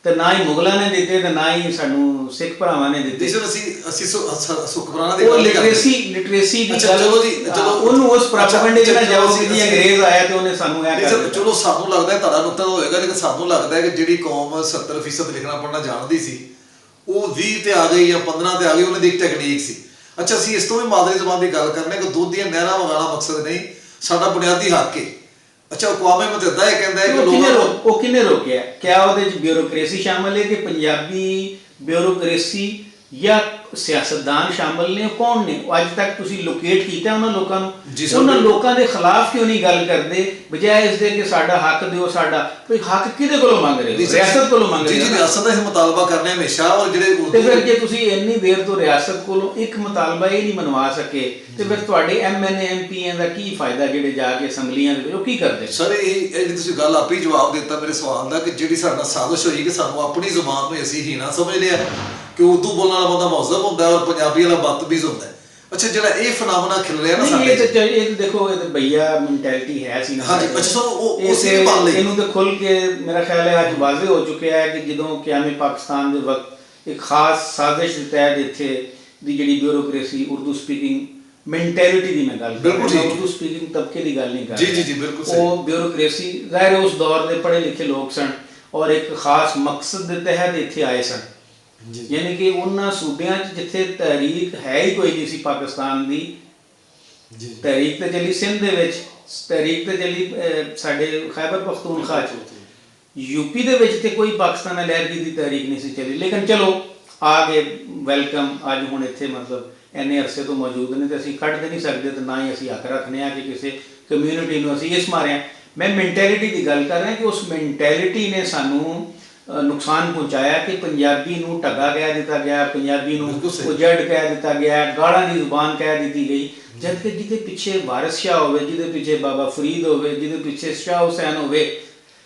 ਤੇ ਨਾ ਹੀ ਮੁਗਲਾਂ ਨੇ ਦਿੱਤੇ ਤੇ ਨਾ ਹੀ ਸਾਨੂੰ ਸਿੱਖ ਭਰਾਵਾਂ ਨੇ ਦਿੱਤੇ। ਸਰ ਅਸੀਂ ਸੁਖਬਰਾਨਾ ਦੇ ਉਹ ਲਿਟਰੇਸੀ ਦੀ ਗੱਲ, ਚਲੋ ਜੀ, ਚਲੋ ਉਹਨੂੰ ਉਸ ਪ੍ਰੋਪਗੈਂਡੇ ਜਿਹੜਾ ਜਾਓ ਕਿ ਜੀ ਅੰਗਰੇਜ਼ ਆਇਆ ਤੇ ਉਹਨੇ ਸਾਨੂੰ ਇਹ ਕਰ ਦਿੱਤਾ। ਚਲੋ ਸਾਨੂੰ ਲੱਗਦਾ ਤੁਹਾਡਾ ਨੁਕਤਾ ਹੋਏਗਾ, ਲੇਕਿਨ ਸਾਨੂੰ ਲੱਗਦਾ ਹੈ ਕਿ ਜਿਹੜੀ ਕੌਮ 70% ਲਿਖਣਾ ਪੜ੍ਹਨਾ ਜਾਣਦੀ ਸੀ, ਉਹ 20 ਤੇ ਆ ਗਈ ਜਾਂ 15 ਤੇ ਆ ਗਈ, ਉਹਨਾਂ ਦੀ ਇੱਕ ਟੈਕਨੀਕ ਸੀ। ਅੱਛਾ, ਅਸੀਂ ਇਸ ਤੋਂ ਵੀ ਮਾਦਰੀ ਜ਼ਬਾਨ ਦੀ ਗੱਲ ਕਰਨੇ ਕਿ ਦੁੱਧ ਦੀਆਂ ਨਹਿਰਾਂ ਵਗਾਉਣਾ ਮਕਸਦ ਨਹੀਂ, ਸਾਡਾ ਬੁਨਿਆਦੀ ਹੱਕ ਹੈ। ਅੱਛਾ, ਅਕਵਾਮੇ ਮੁਤੱਹਦਾ ਇਹ ਕਹਿੰਦਾ ਹੈ ਕਿ ਉਹ ਕਿਹਨੇ ਰੋਕਿਆ? ਕਿਆ ਉਹਦੇ ਵਿੱਚ ਬਿਊਰੋਕ੍ਰੇਸੀ ਸ਼ਾਮਲ ਹੈ ਕਿ ਪੰਜਾਬੀ ਬਿਊਰੋਕ੍ਰੇਸੀ ਜਾਂ ਸਿਆਸਤਦਾਨ ਸ਼ਾਮਲ ਨੇ? ਕੌਣ ਨੇ ਉਹ? ਅੱਜ ਤੱਕ ਤੁਸੀਂ ਲੋਕੇਟ ਕੀਤਾ ਉਹਨਾਂ ਲੋਕਾਂ ਨੂੰ? ਉਹਨਾਂ ਲੋਕਾਂ ਦੇ ਖਿਲਾਫ ਕਿਉਂ ਨਹੀਂ ਗੱਲ ਕਰਦੇ, ਬਜਾਏ ਇਸ ਦੇ ਕਿ ਸਾਡਾ ਹੱਕ ਦਿਓ। ਸਾਡਾ ਕੋਈ ਹੱਕ ਕਿਹਦੇ ਕੋਲੋਂ ਮੰਗ ਰਹੇ ਹੋ? ਰਿਆਸਤ ਕੋਲੋਂ ਮੰਗ ਰਹੇ ਹੋ। ਜੀ, ਰਿਆਸਤ ਦਾ ਇਹ ਮੁਤਾਲਬਾ ਕਰਨੇ ਹਮੇਸ਼ਾ, ਔਰ ਜਿਹੜੇ ਤੇ ਫਿਰ ਜੇ ਤੁਸੀਂ ਇੰਨੀ ਦੇਰ ਤੋਂ ਰਿਆਸਤ ਕੋਲੋਂ ਇੱਕ ਮੁਤਾਲਬਾ ਹੀ ਨਹੀਂ ਮਨਵਾ ਸਕੇ ਤੇ ਫਿਰ ਤੁਹਾਡੇ MNA MPਆਂ ਦਾ ਕੀ ਫਾਇਦਾ ਜਿਹੜੇ ਜਾ ਕੇ ਅਸੈਂਬਲੀਆਂ ਦੇ ਵਿੱਚ ਉਹ ਕੀ ਕਰਦੇ? ਸਰ, ਇਹ ਜਿਹੜੀ ਤੁਸੀਂ ਗੱਲ ਆਪੇ ਹੀ ਜਵਾਬ ਦਿੱਤਾ ਮੇਰੇ ਸਵਾਲ ਦਾ ਕਿ ਜਿਹੜੀ ਸਾਡਾ ਸਾਜ਼ਿਸ਼ ਹੋਈ ਕਿ ਸਾਨੂੰ ਆਪਣੀ ਜ਼ੁਬਾਨ ਨੂੰ ਅਸੀਂ ਹੀ ਨਾ ਸਮਝ ਲਿਆ ਕਿ ਉਰਦੂ ਬੋਲਣ ਵਾਲਾ ਬੰਦਾ ਮੌਜ਼ਬ ਹੁੰਦਾ ਔਰ ਪੰਜਾਬੀ ਵਾਲਾ ਬਦਤਮੀਜ਼ ਹੁੰਦਾ। ਅੱਛਾ, ਜਿਹੜਾ ਇਹ ਫਨਾਮਨਾ ਖਿਲ ਰਿਹਾ ਨਾ ਸਾਡੇ, ਇਹ ਦੇਖੋ, ਇਹ ਤਾਂ ਭਈਆ ਮੈਂਟੈਲਿਟੀ ਹੈ ਸੀ ਨਾ। ਹਾਂਜੀ, ਅੱਛਾ ਸਰ, ਉਹ ਉਸੇ ਮੰਨ ਲਈ ਇਹਨੂੰ ਤਾਂ ਖੁੱਲ ਕੇ ਮੇਰਾ ਖਿਆਲ ਹੈ ਅੱਜ ਵਾਜ਼ੇ ਹੋ ਚੁੱਕਿਆ ਹੈ ਕਿ ਜਦੋਂ ਕਿਆਮੇ ਪਾਕਿਸਤਾਨ ਦੇ ਵਕਤ ਇੱਕ ਖਾਸ ਸਾਜ਼ਿਸ਼ ਦੇ ਤਹਿਤ ਇੱਥੇ ਦੀ ਜਿਹੜੀ ਬਿਊਰੋਕ੍ਰੇਸੀ ਉਰਦੂ ਸਪੀਕਿੰਗ ਮੈਂਟੈਲਿਟੀ ਦੀ ਮੈਂ ਗੱਲ ਕਰ ਰਿਹਾ, ਉਰਦੂ ਸਪੀਕਿੰਗ ਤਬਕੇ ਦੀ ਗੱਲ ਨਹੀਂ ਕਰ ਰਿਹਾ। ਜੀ, ਬਿਲਕੁਲ ਸਹੀ। ਉਹ ਬਿਊਰੋਕ੍ਰੇਸੀ ਜ਼ਾਹਿਰ ਉਸ ਦੌਰ ਦੇ ਪੜ੍ਹੇ ਲਿਖੇ ਲੋਕ ਸਨ ਔਰ ਇੱਕ ਖਾਸ ਮਕਸਦ ਦੇ ਤਹਿਤ ਇੱਥੇ ਆਏ ਸਨ। ਯਾਨੀ ਕਿ ਉਹਨਾਂ ਸੂਬਿਆਂ 'ਚ ਜਿੱਥੇ ਤਹਿਰੀਕ ਹੈ ਹੀ ਕੋਈ ਨਹੀਂ ਸੀ ਪਾਕਿਸਤਾਨ ਦੀ, ਤਹਿਰੀਕ ਤੇ ਚੱਲੀ ਸਿੰਧ ਦੇ ਵਿੱਚ, ਤਹਿਰੀਕ ਤੇ ਚੱਲੀ ਸਾਡੇ ਖੈਬਰ ਪਖਤੂਨਖਵਾ 'ਚ, यूपी ਦੇ ਵਿੱਚ ਤੇ ਕੋਈ ਪਾਕਿਸਤਾਨ ਲਹਿਰ ਦੀ ਤਹਿਰੀਕ ਨਹੀਂ ਸੀ ਚੱਲੀ, ਲੇਕਿਨ ਚਲੋ ਆ ਗਏ, ਵੈਲਕਮ। ਅੱਜ ਹੁਣ ਇੱਥੇ ਮਤਲਬ ਇੰਨੇ ਅਰਸੇ ਤੋਂ ਮੌਜੂਦ ਨੇ ਤੇ ਅਸੀਂ ਕੱਢ ਤੇ ਨਹੀਂ ਸਕਦੇ ਤੇ ਨਾ ਹੀ ਅਸੀਂ ਹੱਕ ਰੱਖਦੇ ਹਾਂ ਕਿ ਕਿਸੇ ਕਮਿਊਨਿਟੀ ਨੂੰ ਅਸੀਂ ਇਸ ਮਾਰਿਆ। ਮੈਂ ਮੈਂਟੈਲਿਟੀ ਦੀ ਗੱਲ ਕਰ ਰਿਹਾ ਕਿ ਉਸ ਮੈਂਟੈਲਿਟੀ ਨੇ ਸਾਨੂੰ ਨੁਕਸਾਨ ਪਹੁੰਚਾਇਆ ਕਿ ਪੰਜਾਬੀ ਨੂੰ ਢੱਗਾ ਕਹਿ ਦਿੱਤਾ ਗਿਆ, ਪੰਜਾਬੀ ਨੂੰ ਉਜੜ ਕਹਿ ਦਿੱਤਾ ਗਿਆ, ਗਾਲਾਂ ਦੀ ਜ਼ੁਬਾਨ ਕਹਿ ਦਿੱਤੀ ਗਈ। ਜਦ ਕਿ ਜਿਹਦੇ ਪਿੱਛੇ ਵਾਰਿਸ ਸ਼ਾਹ ਹੋਵੇ, ਜਿਹਦੇ ਪਿੱਛੇ ਬਾਬਾ ਫਰੀਦ ਹੋਵੇ, ਜਿਹਦੇ ਪਿੱਛੇ ਸ਼ਾਹ ਹੁਸੈਨ ਹੋਵੇ,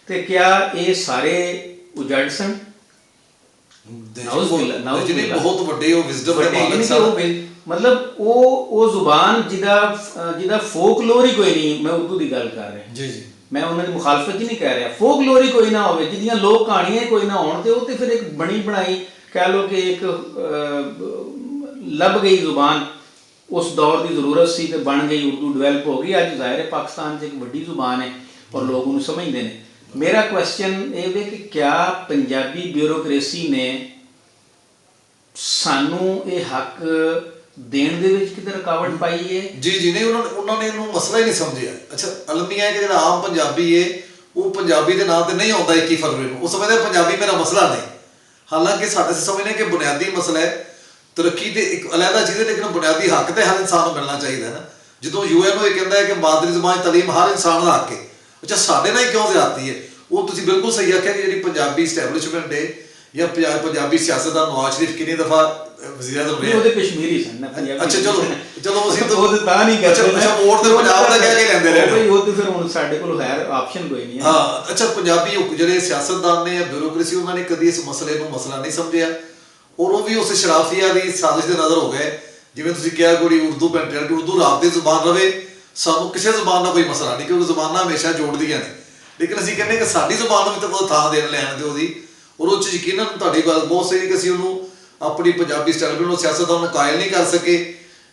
ਤੇ ਕਿਆ ਇਹ ਸਾਰੇ ਉਜੜ ਸਨ? ਜਿਹਨੇ ਬਹੁਤ ਵੱਡੇ ਉਹ ਵਿਜ਼ਡਮ ਦੇ ਮਾਲਕ ਸਨ। ਮਤਲਬ ਉਹ ਜ਼ੁਬਾਨ ਜਿਹਦਾ ਫੋਕਲੋਰ ਹੀ ਕੋਈ ਨਹੀਂ, ਮੈਂ ਉਰਦੂ ਦੀ ਗੱਲ ਕਰ ਰਿਹਾ ਜੀ ਜੀ, ਮੈਂ ਉਹਨਾਂ ਦੀ ਮੁਖਾਲਫਤ ਹੀ ਨਹੀਂ ਕਹਿ ਰਿਹਾ, ਫੋਕਲੋਰ ਹੀ ਕੋਈ ਨਾ ਹੋਵੇ, ਜਿਹਦੀਆਂ ਲੋਕ ਕਹਾਣੀਆਂ ਹੀ ਕੋਈ ਨਾ ਹੋਣ, ਤੇ ਉਹ ਤੇ ਫਿਰ ਇੱਕ ਬਣੀ ਬਣਾਈ ਕਹਿ ਲਓ ਕਿ ਇੱਕ ਲੱਭ ਗਈ ਜ਼ੁਬਾਨ, ਉਸ ਦੌਰ ਦੀ ਜ਼ਰੂਰਤ ਸੀ ਤੇ ਬਣ ਗਈ, ਉਰਦੂ ਡਿਵੈਲਪ ਹੋ ਗਈ। ਅੱਜ ਜ਼ਾਹਿਰ ਹੈ ਪਾਕਿਸਤਾਨ 'ਚ ਇੱਕ ਵੱਡੀ ਜ਼ੁਬਾਨ ਹੈ ਔਰ ਲੋਕ ਉਹਨੂੰ ਸਮਝਦੇ ਨੇ। ਮੇਰਾ ਕੁਐਸਚਨ ਇਹ ਵੇ ਕਿ ਕਿਆ ਪੰਜਾਬੀ ਬਿਊਰੋਕ੍ਰੇਸੀ ਨੇ ਸਾਨੂੰ ਇਹ ਹੱਕ ਦੇਣ ਦੇ ਵਿੱਚ ਕਿਤੇ ਰੁਕਾਵਟ ਪਾਈ ਹੈ? ਜੀ ਜੀ, ਨਹੀਂ, ਉਹਨਾਂ ਨੇ ਇਹਨੂੰ ਮਸਲਾ ਹੀ ਨਹੀਂ ਸਮਝਿਆ। ਅੱਛਾ, ਅਲਮੀਆ ਹੈ ਕਿ ਜਿਹੜਾ ਆਮ ਪੰਜਾਬੀ ਹੈ ਉਹ ਪੰਜਾਬੀ ਦੇ ਨਾਂ ਤੇ ਨਹੀਂ ਆਉਂਦਾ 21 ਫਰਵਰੀ ਨੂੰ, ਉਹ ਸਮਝਦਾ ਪੰਜਾਬੀ ਮੇਰਾ ਮਸਲਾ ਨਹੀਂ। ਹਾਲਾਂਕਿ ਸਾਡੇ ਸਮਝਦੇ ਕਿ ਬੁਨਿਆਦੀ ਮਸਲਾ ਹੈ, ਤਰੱਕੀ ਤੇ ਇੱਕ ਅਲੱਗਾ ਚੀਜ਼ ਹੈ, ਲੇਕਿਨ ਬੁਨਿਆਦੀ ਹੱਕ ਤੇ ਹਰ ਇਨਸਾਨ ਨੂੰ ਮਿਲਣਾ ਚਾਹੀਦਾ ਨਾ। ਜਦੋਂ UN ਉਹ ਇਹ ਕਹਿੰਦਾ ਹੈ ਕਿ ਮਾਦਰੀ ਜ਼ਬਾਨ ਤਾਲੀਮ ਹਰ ਇਨਸਾਨ ਦਾ ਹੱਕ ਹੈ, ਅੱਛਾ ਸਾਡੇ ਨਾਲ ਹੀ ਕਿਉਂ ਜ਼ਿਆਦਤੀ ਹੈ? ਉਹ ਤੁਸੀਂ ਬਿਲਕੁਲ ਸਹੀ ਆਖਿਆ ਕਿ ਜਿਹੜੀ ਪੰਜਾਬੀ ਸਟੈਬਲਿਸ਼ਮੈਂਟ ਹੈ ਜਾਂ ਪੰਜਾਬੀ ਸਿਆਸਤ ਦਾ ਨਵਾਜ਼ ਸ਼ਰੀਫ ਕਿੰਨੀ ਦਫਾ ਵਜ਼ੀਰ ਆਜ਼ਮ ਰਹੇ, ਉਹਦੇ ਕਸ਼ਮੀਰੀ ਸਨ ਨਾ ਪੰਜਾਬੀ। ਅੱਛਾ ਚਲੋ ਅਸੀਂ ਉਹ ਤਾਂ ਨਹੀਂ ਕਰਦੇ, ਅੱਛਾ ਵੋਟ ਤੇ ਪੰਜਾਬ ਦਾ ਕਹਿ ਕੇ ਲੈਂਦੇ ਰਹੇ, ਉਹ ਤੇ ਫਿਰ ਹੁਣ ਸਾਡੇ ਕੋਲ ਖੈਰ ਆਪਸ਼ਨ ਕੋਈ ਨਹੀਂ ਹੈ। ਹਾਂ, ਅੱਛਾ, ਪੰਜਾਬੀ ਜਿਹੜੇ ਸਿਆਸਤਦਾਨ ਨੇ ਜਾਂ ਬਿਊਰੋਕ੍ਰੇਸੀ, ਉਹਨਾਂ ਨੇ ਕਦੀ ਇਸ ਮਸਲੇ ਨੂੰ ਮਸਲਾ ਨਹੀਂ ਸਮਝਿਆ ਔਰ ਉਹ ਵੀ ਉਸ ਸ਼ਰਾਫੀਆ ਦੀ ਸਾਜ਼ਿਸ਼ ਦੇ ਨਜ਼ਰ ਹੋ ਗਏ। ਜਿਵੇਂ ਤੁਸੀਂ ਕਿਹਾ ਕੋਈ ਉਰਦੂ ਮੈਂਟੈਲਿਟੀ, ਉਰਦੂ ਰਾਬਤੇ ਜ਼ੁਬਾਨ ਰਵੇ, ਸਾਨੂੰ ਕਿਸੇ ਜ਼ੁਬਾਨ ਨਾਲ ਕੋਈ ਮਸਲਾ ਨਹੀਂ, ਕਿਉਂਕਿ ਜ਼ੁਬਾਨਾਂ ਹਮੇਸ਼ਾ ਜੋੜਦੀਆਂ ਨੇ। ਲੇਕਿਨ ਅਸੀਂ ਕਹਿੰਦੇ ਕਿ ਸਾਡੀ ਜ਼ੁਬਾਨ ਨੂੰ ਵੀ ਤਾਂ ਕੋਈ ਥਾਂ ਦੇਣ ਲੈਣ ਦਿਓ ਉਹਦੀ, ਔਰ ਉਹ 'ਚ ਯਕੀਨਨ ਤੁਹਾਡੀ ਗੱਲ ਬਹੁਤ ਸਹੀ ਕਿ ਅਸੀਂ ਉਹਨੂੰ ਆਪਣੀ ਪੰਜਾਬੀ ਸਟੈਬਲਿਸ਼ਮੈਂਟ ਨੂੰ ਸਿਆਸਤਦਾਨ ਨੂੰ ਕਾਇਲ ਨਹੀਂ ਕਰ ਸਕੇ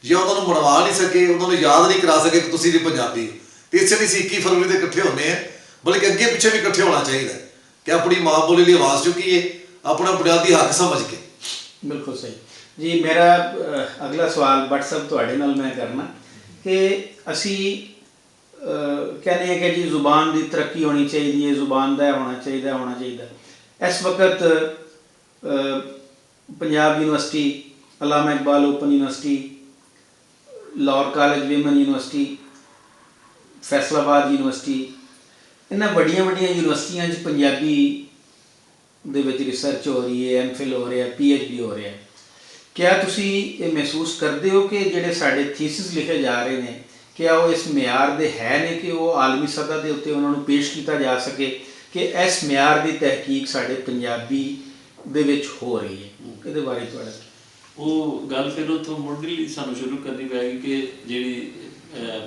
ਜਾਂ ਉਹਨਾਂ ਨੂੰ ਮਨਵਾ ਨਹੀਂ ਸਕੇ, ਉਹਨਾਂ ਨੂੰ ਯਾਦ ਨਹੀਂ ਕਰਾ ਸਕੇ ਕਿ ਤੁਸੀਂ ਵੀ ਪੰਜਾਬੀ ਹੋ। ਤੇ ਇਸੇ ਲਈ ਅਸੀਂ 21 ਫਰਵਰੀ ਦੇ ਇਕੱਠੇ ਹੁੰਦੇ ਹਾਂ, ਬਲਕਿ ਅੱਗੇ ਪਿੱਛੇ ਵੀ ਇਕੱਠੇ ਹੋਣਾ ਚਾਹੀਦਾ ਕਿ ਆਪਣੀ ਮਾਂ ਬੋਲੀ ਲਈ ਆਵਾਜ਼ ਚੁੱਕੀਏ, ਆਪਣਾ ਬੁਨਿਆਦੀ ਹੱਕ ਸਮਝ ਕੇ। ਬਿਲਕੁਲ ਸਹੀ ਜੀ। ਮੇਰਾ ਅਗਲਾ ਸਵਾਲ WhatsApp ਤੁਹਾਡੇ ਨਾਲ ਮੈਂ ਕਰਨਾ ਕਿ ਅਸੀਂ ਕਹਿੰਦੇ ਹਾਂ ਕਿ ਜੀ ਜ਼ੁਬਾਨ ਦੀ ਤਰੱਕੀ ਹੋਣੀ ਚਾਹੀਦੀ ਹੈ, ਜ਼ੁਬਾਨ ਦਾ ਹੋਣਾ ਚਾਹੀਦਾ। ਇਸ ਵਕਤ Punjab university, Allama Iqbal open university, Lahore college women university, Faisalabad university, ਇਹਨਾਂ ਵੱਡੀਆਂ ਯੂਨੀਵਰਸਿਟੀਆਂ 'ਚ ਪੰਜਾਬੀ ਦੇ ਵਿੱਚ ਰਿਸਰਚ ਹੋ ਰਹੀ ਹੈ, MPhil ਹੋ ਰਿਹਾ, PhD ਹੋ ਰਿਹਾ। ਕਿਆ ਤੁਸੀਂ ਇਹ ਮਹਿਸੂਸ ਕਰਦੇ ਹੋ ਕਿ ਜਿਹੜੇ ਸਾਡੇ ਥੀਸਿਸ ਲਿਖੇ ਜਾ ਰਹੇ ਨੇ, ਕਿਆ ਉਹ ਇਸ ਮਿਆਰ ਦੇ ਹੈ ਨੇ ਕਿ ਉਹ ਆਲਮੀ ਸਤ੍ਹਾ ਦੇ ਉੱਤੇ ਉਹਨਾਂ ਨੂੰ ਪੇਸ਼ ਕੀਤਾ ਜਾ ਸਕੇ ਕਿ ਇਸ ਮਿਆਰ ਦੀ ਤਹਿਕੀਕ ਸਾਡੇ ਪੰਜਾਬੀ ਦੇ ਵਿੱਚ ਹੋ ਰਹੀ ਹੈ? ਇਹਦੇ ਬਾਰੇ ਤੁਹਾਡਾ ਉਹ ਗੱਲ ਫਿਰ ਉੱਥੋਂ ਮੁੱਢਲੀ ਸਾਨੂੰ ਸ਼ੁਰੂ ਕਰਨੀ ਪੈਗੀ ਕਿ ਜਿਹੜੀ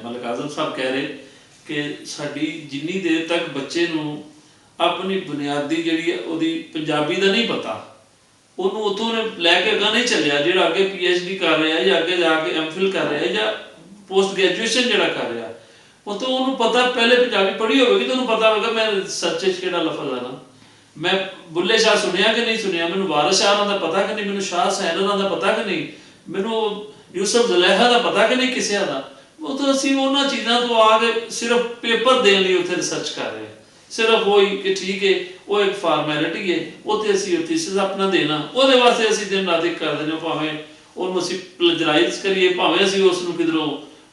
ਮਲਕ ਆਜ਼ਮ ਸਾਹਿਬ ਕਹਿ ਰਹੇ ਕਿ ਸਾਡੀ ਜਿੰਨੀ ਦੇਰ ਤੱਕ ਬੱਚੇ ਨੂੰ ਆਪਣੀ ਬੁਨਿਆਦੀ ਜਿਹੜੀ ਹੈ ਉਹਦੀ ਪੰਜਾਬੀ ਦਾ ਨਹੀਂ ਪਤਾ, ਉਹਨੂੰ ਉੱਥੋਂ ਲੈ ਕੇ ਅੱਗਾ ਨਹੀਂ ਚੱਲਿਆ, ਜਿਹੜਾ ਅੱਗੇ PhD ਕਰ ਰਿਹਾ ਜਾਂ ਅੱਗੇ ਜਾ ਕੇ MPhil ਕਰ ਰਿਹਾ ਜਾਂ ਪੋਸਟ ਗ੍ਰੈਜੂਏਸ਼ਨ ਜਿਹੜਾ ਕਰ ਰਿਹਾ, ਉਹ ਤੋਂ ਉਹਨੂੰ ਪਤਾ ਪਹਿਲੇ ਪੰਜਾਬੀ ਪੜ੍ਹੀ ਹੋਵੇਗੀ ਤਾਂ ਉਹਨੂੰ ਪਤਾ ਹੋਵੇਗਾ ਮੈਂ ਸੱਚੇ 'ਚ ਕਿਹੜਾ ਲਫ਼ਜ਼ ਆ ਨਾ, ਮੈਂ ਬੁੱਲੇ ਸ਼ਾਹ ਸੁਣਿਆ ਕਿ ਨਹੀਂ ਸੁਣਿਆ, ਮੈਨੂੰ ਵਾਰਿਸ ਸ਼ਾਹ ਉਹਨਾਂ ਦਾ ਪਤਾ ਕਿ ਨਹੀਂ, ਮੈਨੂੰ ਸ਼ਾਹ ਹੁਸੈਨ ਉਹਨਾਂ ਦਾ ਪਤਾ ਕਿ ਨਹੀਂ, ਮੈਨੂੰ ਯੂਸਫ ਜ਼ਲੈਹਾ ਦਾ ਪਤਾ ਕਿ ਨਹੀਂ ਕਿਸੇ ਦਾ। ਉਹ ਤਾਂ ਅਸੀਂ ਉਹਨਾਂ ਚੀਜ਼ਾਂ ਤੋਂ ਆ ਕੇ ਸਿਰਫ ਪੇਪਰ ਦੇਣ ਲਈ ਉੱਥੇ ਰਿਸਰਚ ਕਰ ਰਹੇ ਹਾਂ, ਸਿਰਫ ਉਹੀ ਕਿ ਠੀਕ ਹੈ ਉਹ ਇੱਕ ਫਾਰਮੈਲਿਟੀ ਹੈ, ਉੱਥੇ ਅਸੀਂ ਥੀਸਿਸ ਆਪਣਾ ਦੇਣਾ, ਉਹਦੇ ਵਾਸਤੇ ਅਸੀਂ ਦਿਨ ਰਾਤ ਇੱਕ ਕਰਦੇ ਨੇ, ਭਾਵੇਂ ਉਹਨੂੰ ਅਸੀਂ ਪਲੈਜਰਾਈਜ਼ ਕਰੀਏ, ਭਾਵੇਂ ਅਸੀਂ ਉਸ ਨੂੰ ਕਿਧਰੋਂ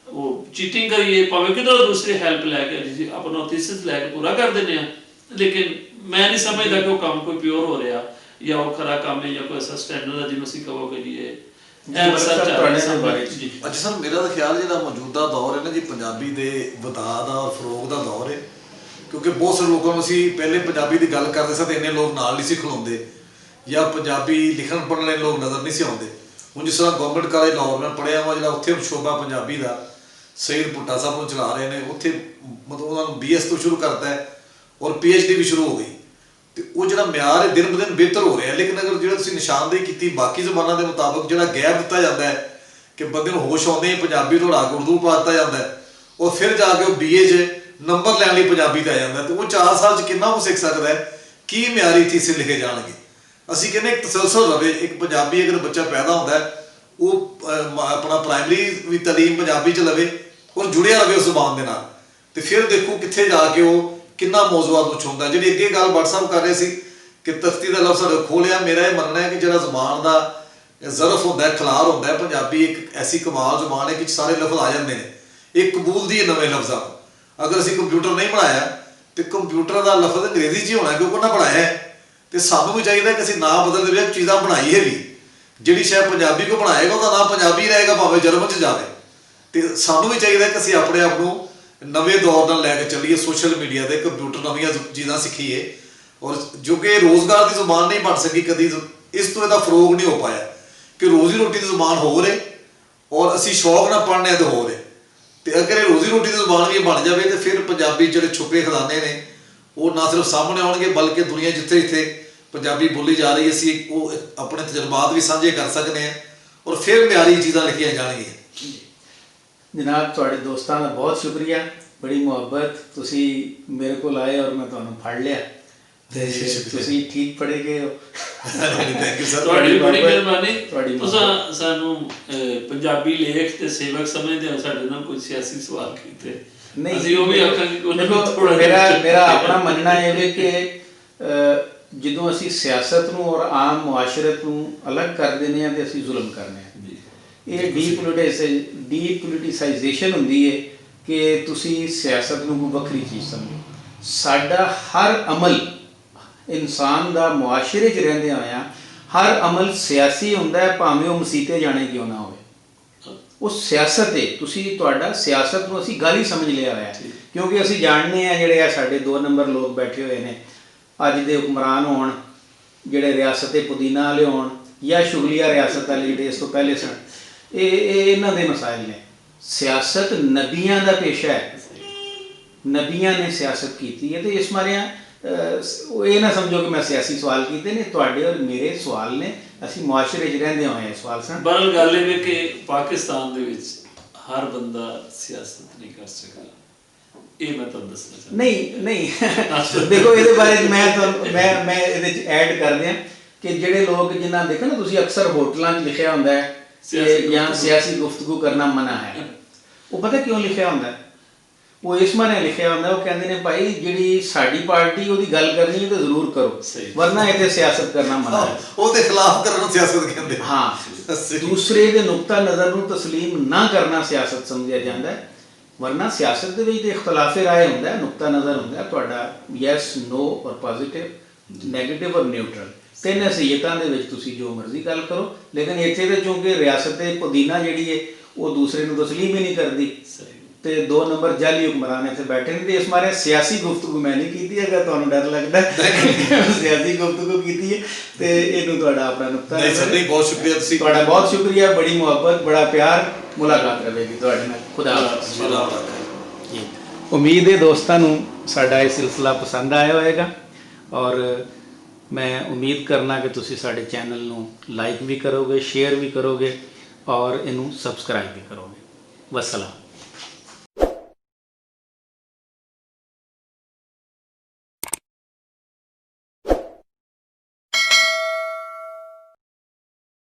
ਉਹ ਚੀਟਿੰਗ ਕਰੀਏ, ਭਾਵੇਂ ਕਿਧਰੋਂ ਦੂਸਰੀ ਹੈਲਪ ਲੈ ਕੇ ਅਸੀਂ ਆਪਣਾ ਥੀਸਿਸ ਲੈ ਕੇ ਪੂਰਾ ਕਰ ਦਿੰਦੇ ਹਾਂ। ਲੇਕਿਨ ਮੈਂ ਨਹੀਂ ਸਮਝਦਾ ਕਿ ਉਹ ਕੰਮ ਕੋਈ ਪਿਓਰ ਹੋ ਰਿਹਾ ਜਾਂ ਉਹ ਖਰਾ ਕੰਮ ਹੈ ਜਾਂ ਕੋਈ ਐਸਾ ਸਟੈਂਡਰਡ ਹੈ ਜਿਹਨੂੰ ਅਸੀਂ ਕਹੋਗੇ ਜੀ ਇਹ ਅੱਛਾ ਸਰ, ਮੇਰਾ ਤਾਂ ਖਿਆਲ ਜਿਹੜਾ ਮੌਜੂਦਾ ਦੌਰ ਹੈ ਨਾ ਜੀ, ਪੰਜਾਬੀ ਦੇ ਵਧਾਅ ਦਾ ਔਰ ਫਰੋਗ ਦਾ ਦੌਰ ਹੈ, ਕਿਉਂਕਿ ਬਹੁਤ ਸਾਰੇ ਲੋਕਾਂ ਨੂੰ ਅਸੀਂ ਪਹਿਲੇ ਪੰਜਾਬੀ ਦੀ ਗੱਲ ਕਰਦੇ ਸਾਂ ਤੇ ਇੰਨੇ ਲੋਕ ਨਾਲ ਨਹੀਂ ਸੀ ਖਲੋਂਦੇ ਜਾਂ ਪੰਜਾਬੀ ਲਿਖਣ ਪੜ੍ਹਨ ਵਾਲੇ ਲੋਕ ਨਜ਼ਰ ਨਹੀਂ ਸੀ ਆਉਂਦੇ। ਹੁਣ ਜਿਸ ਤਰ੍ਹਾਂ ਗਵਰਨਮੈਂਟ ਕਾਲਜ ਲਾਹੌਰ ਮੈਂ ਪੜ੍ਹਿਆ ਵਾ, ਜਿਹੜਾ ਉੱਥੇ ਸ਼ੋਭਾ ਪੰਜਾਬੀ ਦਾ ਸਈਦ ਭੁੱਟਾ ਸਾਹਿਬ ਨੂੰ ਚਲਾ ਰਹੇ ਨੇ, ਉੱਥੇ ਮਤਲਬ ਉਹਨਾਂ ਨੂੰ BS ਤੋਂ ਸ਼ੁਰੂ ਕਰਦਾ ਹੈ ਔਰ PhD ਵੀ ਸ਼ੁਰੂ ਹੋ ਗਈ, ਤੇ ਉਹ ਜਿਹੜਾ ਮਿਆਰ ਹੈ ਦਿਨ ਬ ਦਿਨ ਬਿਹਤਰ ਹੋ ਰਿਹਾ। ਲੇਕਿਨ ਅਗਰ ਜਿਹੜਾ ਤੁਸੀਂ ਨਿਸ਼ਾਨਦੇਹੀ ਕੀਤੀ ਬਾਕੀ ਜ਼ਬਾਨਾਂ ਦੇ ਮੁਤਾਬਕ, ਜਿਹੜਾ ਗੈਪ ਦਿੱਤਾ ਜਾਂਦਾ ਹੈ ਕਿ ਬੰਦੇ ਨੂੰ ਹੋਸ਼ ਆਉਂਦੇ ਹੀ ਪੰਜਾਬੀ ਤੋਂ ਹਟਾ ਕੇ ਉਰਦੂ ਪਾ ਦਿੱਤਾ ਜਾਂਦਾ ਹੈ, ਔਰ ਫਿਰ ਜਾ ਕੇ ਉਹ BA 'ਚ ਨੰਬਰ ਲੈਣ ਲਈ ਪੰਜਾਬੀ ਤੇ ਆ ਜਾਂਦਾ, ਤੇ ਉਹ 4 ਸਾਲ 'ਚ ਕਿੰਨਾ ਕੁ ਸਿੱਖ ਸਕਦਾ ਹੈ? ਕੀ ਮਿਆਰੀ ਥੀਸਿਸ ਲਿਖੇ ਜਾਣਗੇ? ਅਸੀਂ ਕਹਿੰਦੇ ਇੱਕ ਤਸਲਸਲ ਰਵੇ, ਇੱਕ ਪੰਜਾਬੀ ਅਗਰ ਬੱਚਾ ਪੈਦਾ ਹੁੰਦਾ ਹੈ ਉਹ ਆਪਣਾ ਪ੍ਰਾਇਮਰੀ ਵੀ ਤਾਲੀਮ ਪੰਜਾਬੀ 'ਚ ਲਵੇ ਔਰ ਜੁੜਿਆ ਰਵੇ ਉਸ ਜ਼ੁਬਾਨ ਦੇ ਨਾਲ, ਤੇ ਫਿਰ ਦੇਖੋ ਕਿੱਥੇ ਜਾ ਕੇ ਉਹ ਕਿੰਨਾ ਮੌਜੂਦ ਨੂੰ ਛੂੰਹਦਾ। ਜਿਹੜੀ ਅੱਗੇ ਗੱਲ WhatsApp ਕਰ ਰਹੇ ਸੀ ਕਿ ਤਖਤੀ ਦਾ ਲਫ਼ਜ਼ ਸਾਡੇ ਖੋਲਿਆ, ਮੇਰਾ ਇਹ ਮੰਨਣਾ ਹੈ ਕਿ ਜਿਹੜਾ ਜ਼ਬਾਨ ਦਾ ਜ਼ਰਫ ਹੁੰਦਾ ਹੈ, ਖਲਾਰ ਹੁੰਦਾ ਹੈ, ਪੰਜਾਬੀ ਇੱਕ ਐਸੀ ਕਮਾਲ ਜ਼ਬਾਨ ਹੈ ਕਿ ਸਾਰੇ ਲਫ਼ਜ਼ ਆ ਜਾਂਦੇ ਨੇ, ਇਹ ਕਬੂਲਦੀ ਹੈ ਨਵੇਂ ਲਫ਼ਜ਼ਾਂ ਨੂੰ। ਅਗਰ ਅਸੀਂ ਕੰਪਿਊਟਰ ਨਹੀਂ ਬਣਾਇਆ ਤੇ ਕੰਪਿਊਟਰ ਦਾ ਲਫ਼ਜ਼ ਅੰਗਰੇਜ਼ੀ 'ਚ ਹੀ ਹੋਣਾ ਕਿਉਂਕਿ ਉਹਨਾਂ ਬਣਾਇਆ ਹੈ। ਤੇ ਸਾਨੂੰ ਵੀ ਚਾਹੀਦਾ ਕਿ ਅਸੀਂ ਨਾਂ ਬਦਲਦੇ ਹੋਏ ਚੀਜ਼ਾਂ ਬਣਾਈਏ ਵੀ। ਜਿਹੜੀ ਸ਼ਾਇਦ ਪੰਜਾਬੀ ਕੋ ਬਣਾਏਗਾ ਉਹਦਾ ਨਾਮ ਪੰਜਾਬੀ ਰਹੇਗਾ ਭਾਵੇਂ ਜਰਮਨ 'ਚ ਜਾਵੇ। ਤੇ ਸਾਨੂੰ ਵੀ ਚਾਹੀਦਾ ਕਿ ਅਸੀਂ ਆਪਣੇ ਆਪ ਨੂੰ ਨਵੇਂ ਦੌਰ ਨਾਲ ਲੈ ਕੇ ਚੱਲੀਏ, ਸੋਸ਼ਲ ਮੀਡੀਆ ਤੇ ਕੰਪਿਊਟਰ ਨਵੀਆਂ ਚੀਜ਼ਾਂ ਸਿੱਖੀਏ। ਔਰ ਜੋ ਕਿ ਰੋਜ਼ਗਾਰ ਦੀ ਜ਼ੁਬਾਨ ਨਹੀਂ ਬਣ ਸਕੀ ਕਦੀ, ਇਸ ਤੋਂ ਇਹਦਾ ਫਰੋਗ ਨਹੀਂ ਹੋ ਪਾਇਆ ਕਿ ਰੋਜ਼ੀ ਰੋਟੀ ਦੀ ਜ਼ੁਬਾਨ ਹੋ ਰਹੇ ਔਰ ਅਸੀਂ ਸ਼ੌਕ ਨਾਲ ਪੜ੍ਹਨੇ ਆ ਤੇ ਹੋ ਰਹੇ। ਤੇ ਅਗਰ ਇਹ ਰੋਜ਼ੀ ਰੋਟੀ ਦੀ ਜ਼ੁਬਾਨ ਵੀ ਬਣ ਜਾਵੇ ਤੇ ਫਿਰ ਪੰਜਾਬੀ ਜਿਹੜੇ ਛੁਪੇ ਖਜ਼ਾਨੇ ਨੇ ਉਹ ਨਾ ਸਿਰਫ ਸਾਹਮਣੇ ਆਉਣਗੇ ਬਲਕਿ ਦੁਨੀਆ ਜਿੱਥੇ ਜਿੱਥੇ ਪੰਜਾਬੀ ਬੋਲੀ ਜਾ ਰਹੀ ਅਸੀਂ ਉਹ ਆਪਣੇ ਤਜਰਬਾਤ ਵੀ ਸਾਂਝੇ ਕਰ ਸਕਦੇ ਹਾਂ ਔਰ ਫਿਰ ਮਿਆਰੀ ਚੀਜ਼ਾਂ ਲਿਖੀਆਂ ਜਾਣਗੀਆਂ। ਜਨਾਬ ਤੁਹਾਡੇ ਦੋਸਤਾਂ ਦਾ ਬਹੁਤ ਸ਼ੁਕਰੀਆ, ਬੜੀ ਮੁਹੱਬਤ, ਤੁਸੀਂ ਮੇਰੇ ਕੋਲ ਆਏ ਔਰ ਮੈਂ ਤੁਹਾਨੂੰ ਫੜ ਲਿਆ ਤੇ ਤੁਸੀਂ ਠੀਕ ਫੜੇ ਗਏ ਹੋ। ਥੈਂਕ ਯੂ ਸਰ, ਤੁਹਾਡੀ ਬੜੀ ਮਿਹਰਬਾਨੀ। ਤੁਸੀਂ ਸਾਨੂੰ ਪੰਜਾਬੀ ਲੇਖ ਤੇ ਸੇਵਕ ਸਮਝਦੇ ਹੋ, ਸਾਡੇ ਨਾਲ ਕੋਈ ਸਿਆਸੀ ਸਵਾਲ ਕੀਤੇ ਨਹੀਂ, ਅਸੀਂ ਉਹ ਵੀ ਆਖਾਂਗੇ ਕਿ ਦੇਖੋ ਮੇਰਾ ਆਪਣਾ ਮੰਨਣਾ ਇਹ ਹੈ ਕਿ ਜਦੋਂ ਅਸੀਂ ਸਿਆਸਤ ਨੂੰ ਔਰ ਆਮ ਮੁਆਸ਼ਰਤ ਨੂੰ ਅਲੱਗ ਕਰ ਦਿੰਦੇ ਹਾਂ ਤੇ ਅਸੀਂ ਜ਼ੁਲਮ ਕਰਨੇ ਹਾਂ। ਇਹ ਡੀਪੋਲਿਟਿਸਾਈਜੇਸ਼ਨ ਹੁੰਦੀ ਹੈ ਕਿ ਤੁਸੀਂ ਸਿਆਸਤ ਨੂੰ ਕੋਈ ਵੱਖਰੀ ਚੀਜ਼ ਸਮਝੋ। ਸਾਡਾ ਹਰ ਅਮਲ ਇਨਸਾਨ ਦਾ ਮੁਆਸ਼ਰੇ 'ਚ ਰਹਿੰਦਿਆਂ ਹੋਇਆਂ ਹਰ ਅਮਲ ਸਿਆਸੀ ਹੁੰਦਾ ਹੈ, ਭਾਵੇਂ ਉਹ ਮਸੀਤੇ ਜਾਣੇ ਕਿਉਂ ਨਾ ਹੋਵੇ। ਉਹ ਸਿਆਸਤ ਹੈ, ਤੁਸੀਂ ਤੁਹਾਡਾ ਸਿਆਸਤ ਨੂੰ ਅਸੀਂ ਗੱਲ ਹੀ ਸਮਝ ਲਿਆ ਹੋਇਆ ਕਿਉਂਕਿ ਅਸੀਂ ਜਾਣਦੇ ਹਾਂ ਜਿਹੜੇ ਆ ਸਾਡੇ 2 ਨੰਬਰ ਲੋਕ ਬੈਠੇ ਹੋਏ ਨੇ ਅੱਜ ਦੇ ਹੁਕਮਰਾਨ ਹੋਣ, ਜਿਹੜੇ ਰਿਆਸਤ ਪੁਦੀਨਾ ਵਾਲੇ ਹੋਣ ਜਾਂ ਸ਼ੁਗਲੀਆ ਰਿਆਸਤ ਵਾਲੇ ਜਿਹੜੇ ਇਸ ਤੋਂ ਪਹਿਲੇ ਸਨ, ਇਹ ਇਹਨਾਂ ਦੇ ਮਸਾਇਲ ਨੇ। ਸਿਆਸਤ ਨਬੀਆਂ ਦਾ ਪੇਸ਼ਾ ਹੈ, ਨਬੀਆਂ ਨੇ ਸਿਆਸਤ ਕੀਤੀ ਹੈ। ਤੇ ਇਸ ਮਾਰਿਆਂ ਇਹ ਨਾ ਸਮਝੋ ਕਿ ਮੈਂ ਸਿਆਸੀ ਸਵਾਲ ਕੀਤੇ ਨੇ, ਤੁਹਾਡੇ ਔਰ ਮੇਰੇ ਸਵਾਲ ਨੇ, ਅਸੀਂ ਮੁਆਸ਼ਰੇ 'ਚ ਰਹਿੰਦੇ ਹੋਏ ਇਹ ਸਵਾਲ ਸਨ। ਬਰਲ ਗੱਲ ਇਹ ਵੀ ਕਿ ਪਾਕਿਸਤਾਨ ਦੇ ਵਿੱਚ ਹਰ ਬੰਦਾ ਸਿਆਸਤ ਨਹੀਂ ਕਰ ਸਕਦਾ, ਇਹ ਮੈਂ ਤੁਹਾਨੂੰ ਦੱਸਣਾ ਚਾਹੁੰਦਾ। ਨਹੀਂ ਦੇਖੋ ਇਹਦੇ ਬਾਰੇ ਮੈਂ ਇਹਦੇ 'ਚ ਐਡ ਕਰ ਦਿਆਂ ਕਿ ਜਿਹੜੇ ਲੋਕ ਜਿਨ੍ਹਾਂ ਦੇਖੋ ਨਾ ਤੁਸੀਂ ਅਕਸਰ ਹੋਟਲਾਂ 'ਚ ਲਿਖਿਆ ਹੁੰਦਾ ਹੈ ਜਾਂ ਸਿਆਸੀ ਗੁਫ਼ਤਗੂ ਕਰਨਾ ਮਨਾ ਹੈ, ਉਹ ਪਤਾ ਕਿਉਂ ਲਿਖਿਆ ਹੁੰਦਾ? ਉਹ ਇਸ ਮਾਰੇ ਲਿਖਿਆ ਹੁੰਦਾ, ਉਹ ਕਹਿੰਦੇ ਨੇ ਭਾਈ ਜਿਹੜੀ ਸਾਡੀ ਪਾਰਟੀ ਉਹਦੀ ਗੱਲ ਕਰਨੀ ਹੈ ਤਾਂ ਜ਼ਰੂਰ ਕਰੋ, ਵਰਨਾ ਇੱਥੇ ਸਿਆਸਤ ਕਰਨਾ ਮਨਾ ਹੈ। ਉਹਦੇ ਖਿਲਾਫ ਕਰਨ ਨੂੰ ਸਿਆਸਤ ਕਹਿੰਦੇ। ਹਾਂ, ਦੂਸਰੇ ਦੇ ਨੁਕਤਾ ਨਜ਼ਰ ਨੂੰ ਤਸਲੀਮ ਨਾ ਕਰਨਾ ਸਿਆਸਤ ਸਮਝਿਆ ਜਾਂਦਾ ਹੈ, ਵਰਨਾ ਸਿਆਸਤ ਦੇ ਵਿੱਚ ਤਾਂ ਇਖਤਲਾਫ ਰਾਏ ਹੁੰਦਾ ਹੈ, ਨੁਕਤਾ ਨਜ਼ਰ ਹੁੰਦਾ ਤੁਹਾਡਾ ਯੈਸ, ਨੋ ਔਰ ਪੋਜ਼ਿਟਿਵ, ਨੈਗੇਟਿਵ ਔਰ ਨਿਊਟਰਲ। 3 ਹਸੀਅਤਾਂ ਦੇ ਵਿੱਚ ਤੁਸੀਂ ਜੋ ਮਰਜ਼ੀ ਗੱਲ ਕਰੋ, ਲੇਕਿਨ ਇੱਥੇ ਤੇ ਚੂੰਕਿ ਰਿਆਸਤ ਪੁਦੀਨਾ ਜਿਹੜੀ ਹੈ ਉਹ ਦੂਸਰੇ ਨੂੰ ਤਸਲੀਮ ਹੀ ਨਹੀਂ ਕਰਦੀ ਤੇ 2 ਨੰਬਰ ਜਾਲੀ ਹੁਕਮਰਾਨ ਇੱਥੇ ਬੈਠੇ ਨੇ। ਤੇ ਇਸ ਬਾਰੇ ਸਿਆਸੀ ਗੁਫ਼ਤਗੂ ਮੈਂ ਨਹੀਂ ਕੀਤੀ, ਅਗਰ ਤੁਹਾਨੂੰ ਡਰ ਲੱਗਦਾ ਸਿਆਸੀ ਗੁਫ਼ਤਗੂ ਕੀਤੀ ਹੈ ਤੇ ਇਹਨੂੰ ਤੁਹਾਡਾ ਆਪਣਾ ਨੁਕਤਾ। ਨਹੀਂ, ਬਹੁਤ ਸ਼ੁਕਰੀਆ ਤੁਸੀਂ, ਤੁਹਾਡਾ ਬਹੁਤ ਸ਼ੁਕਰੀਆ, ਬੜੀ ਮੁਹੱਬਤ, ਬੜਾ ਪਿਆਰ, ਮੁਲਾਕਾਤ ਰਹੇਗੀ ਤੁਹਾਡੇ ਨਾਲ। ਖੁਦਾ ਹਾਫ਼ਿਜ਼। ਉਮੀਦ ਹੈ ਦੋਸਤਾਂ ਨੂੰ ਸਾਡਾ ਇਹ ਸਿਲਸਿਲਾ ਪਸੰਦ ਆਇਆ ਹੋਵੇਗਾ ਔਰ ਮੈਂ ਉਮੀਦ ਕਰਨਾ ਕਿ ਤੁਸੀਂ ਸਾਡੇ ਚੈਨਲ ਨੂੰ ਲਾਈਕ ਵੀ ਕਰੋਗੇ, ਸ਼ੇਅਰ ਵੀ ਕਰੋਗੇ ਔਰ ਇਹਨੂੰ ਸਬਸਕ੍ਰਾਈਬ ਵੀ ਕਰੋਗੇ। ਵਸਲਾਮ।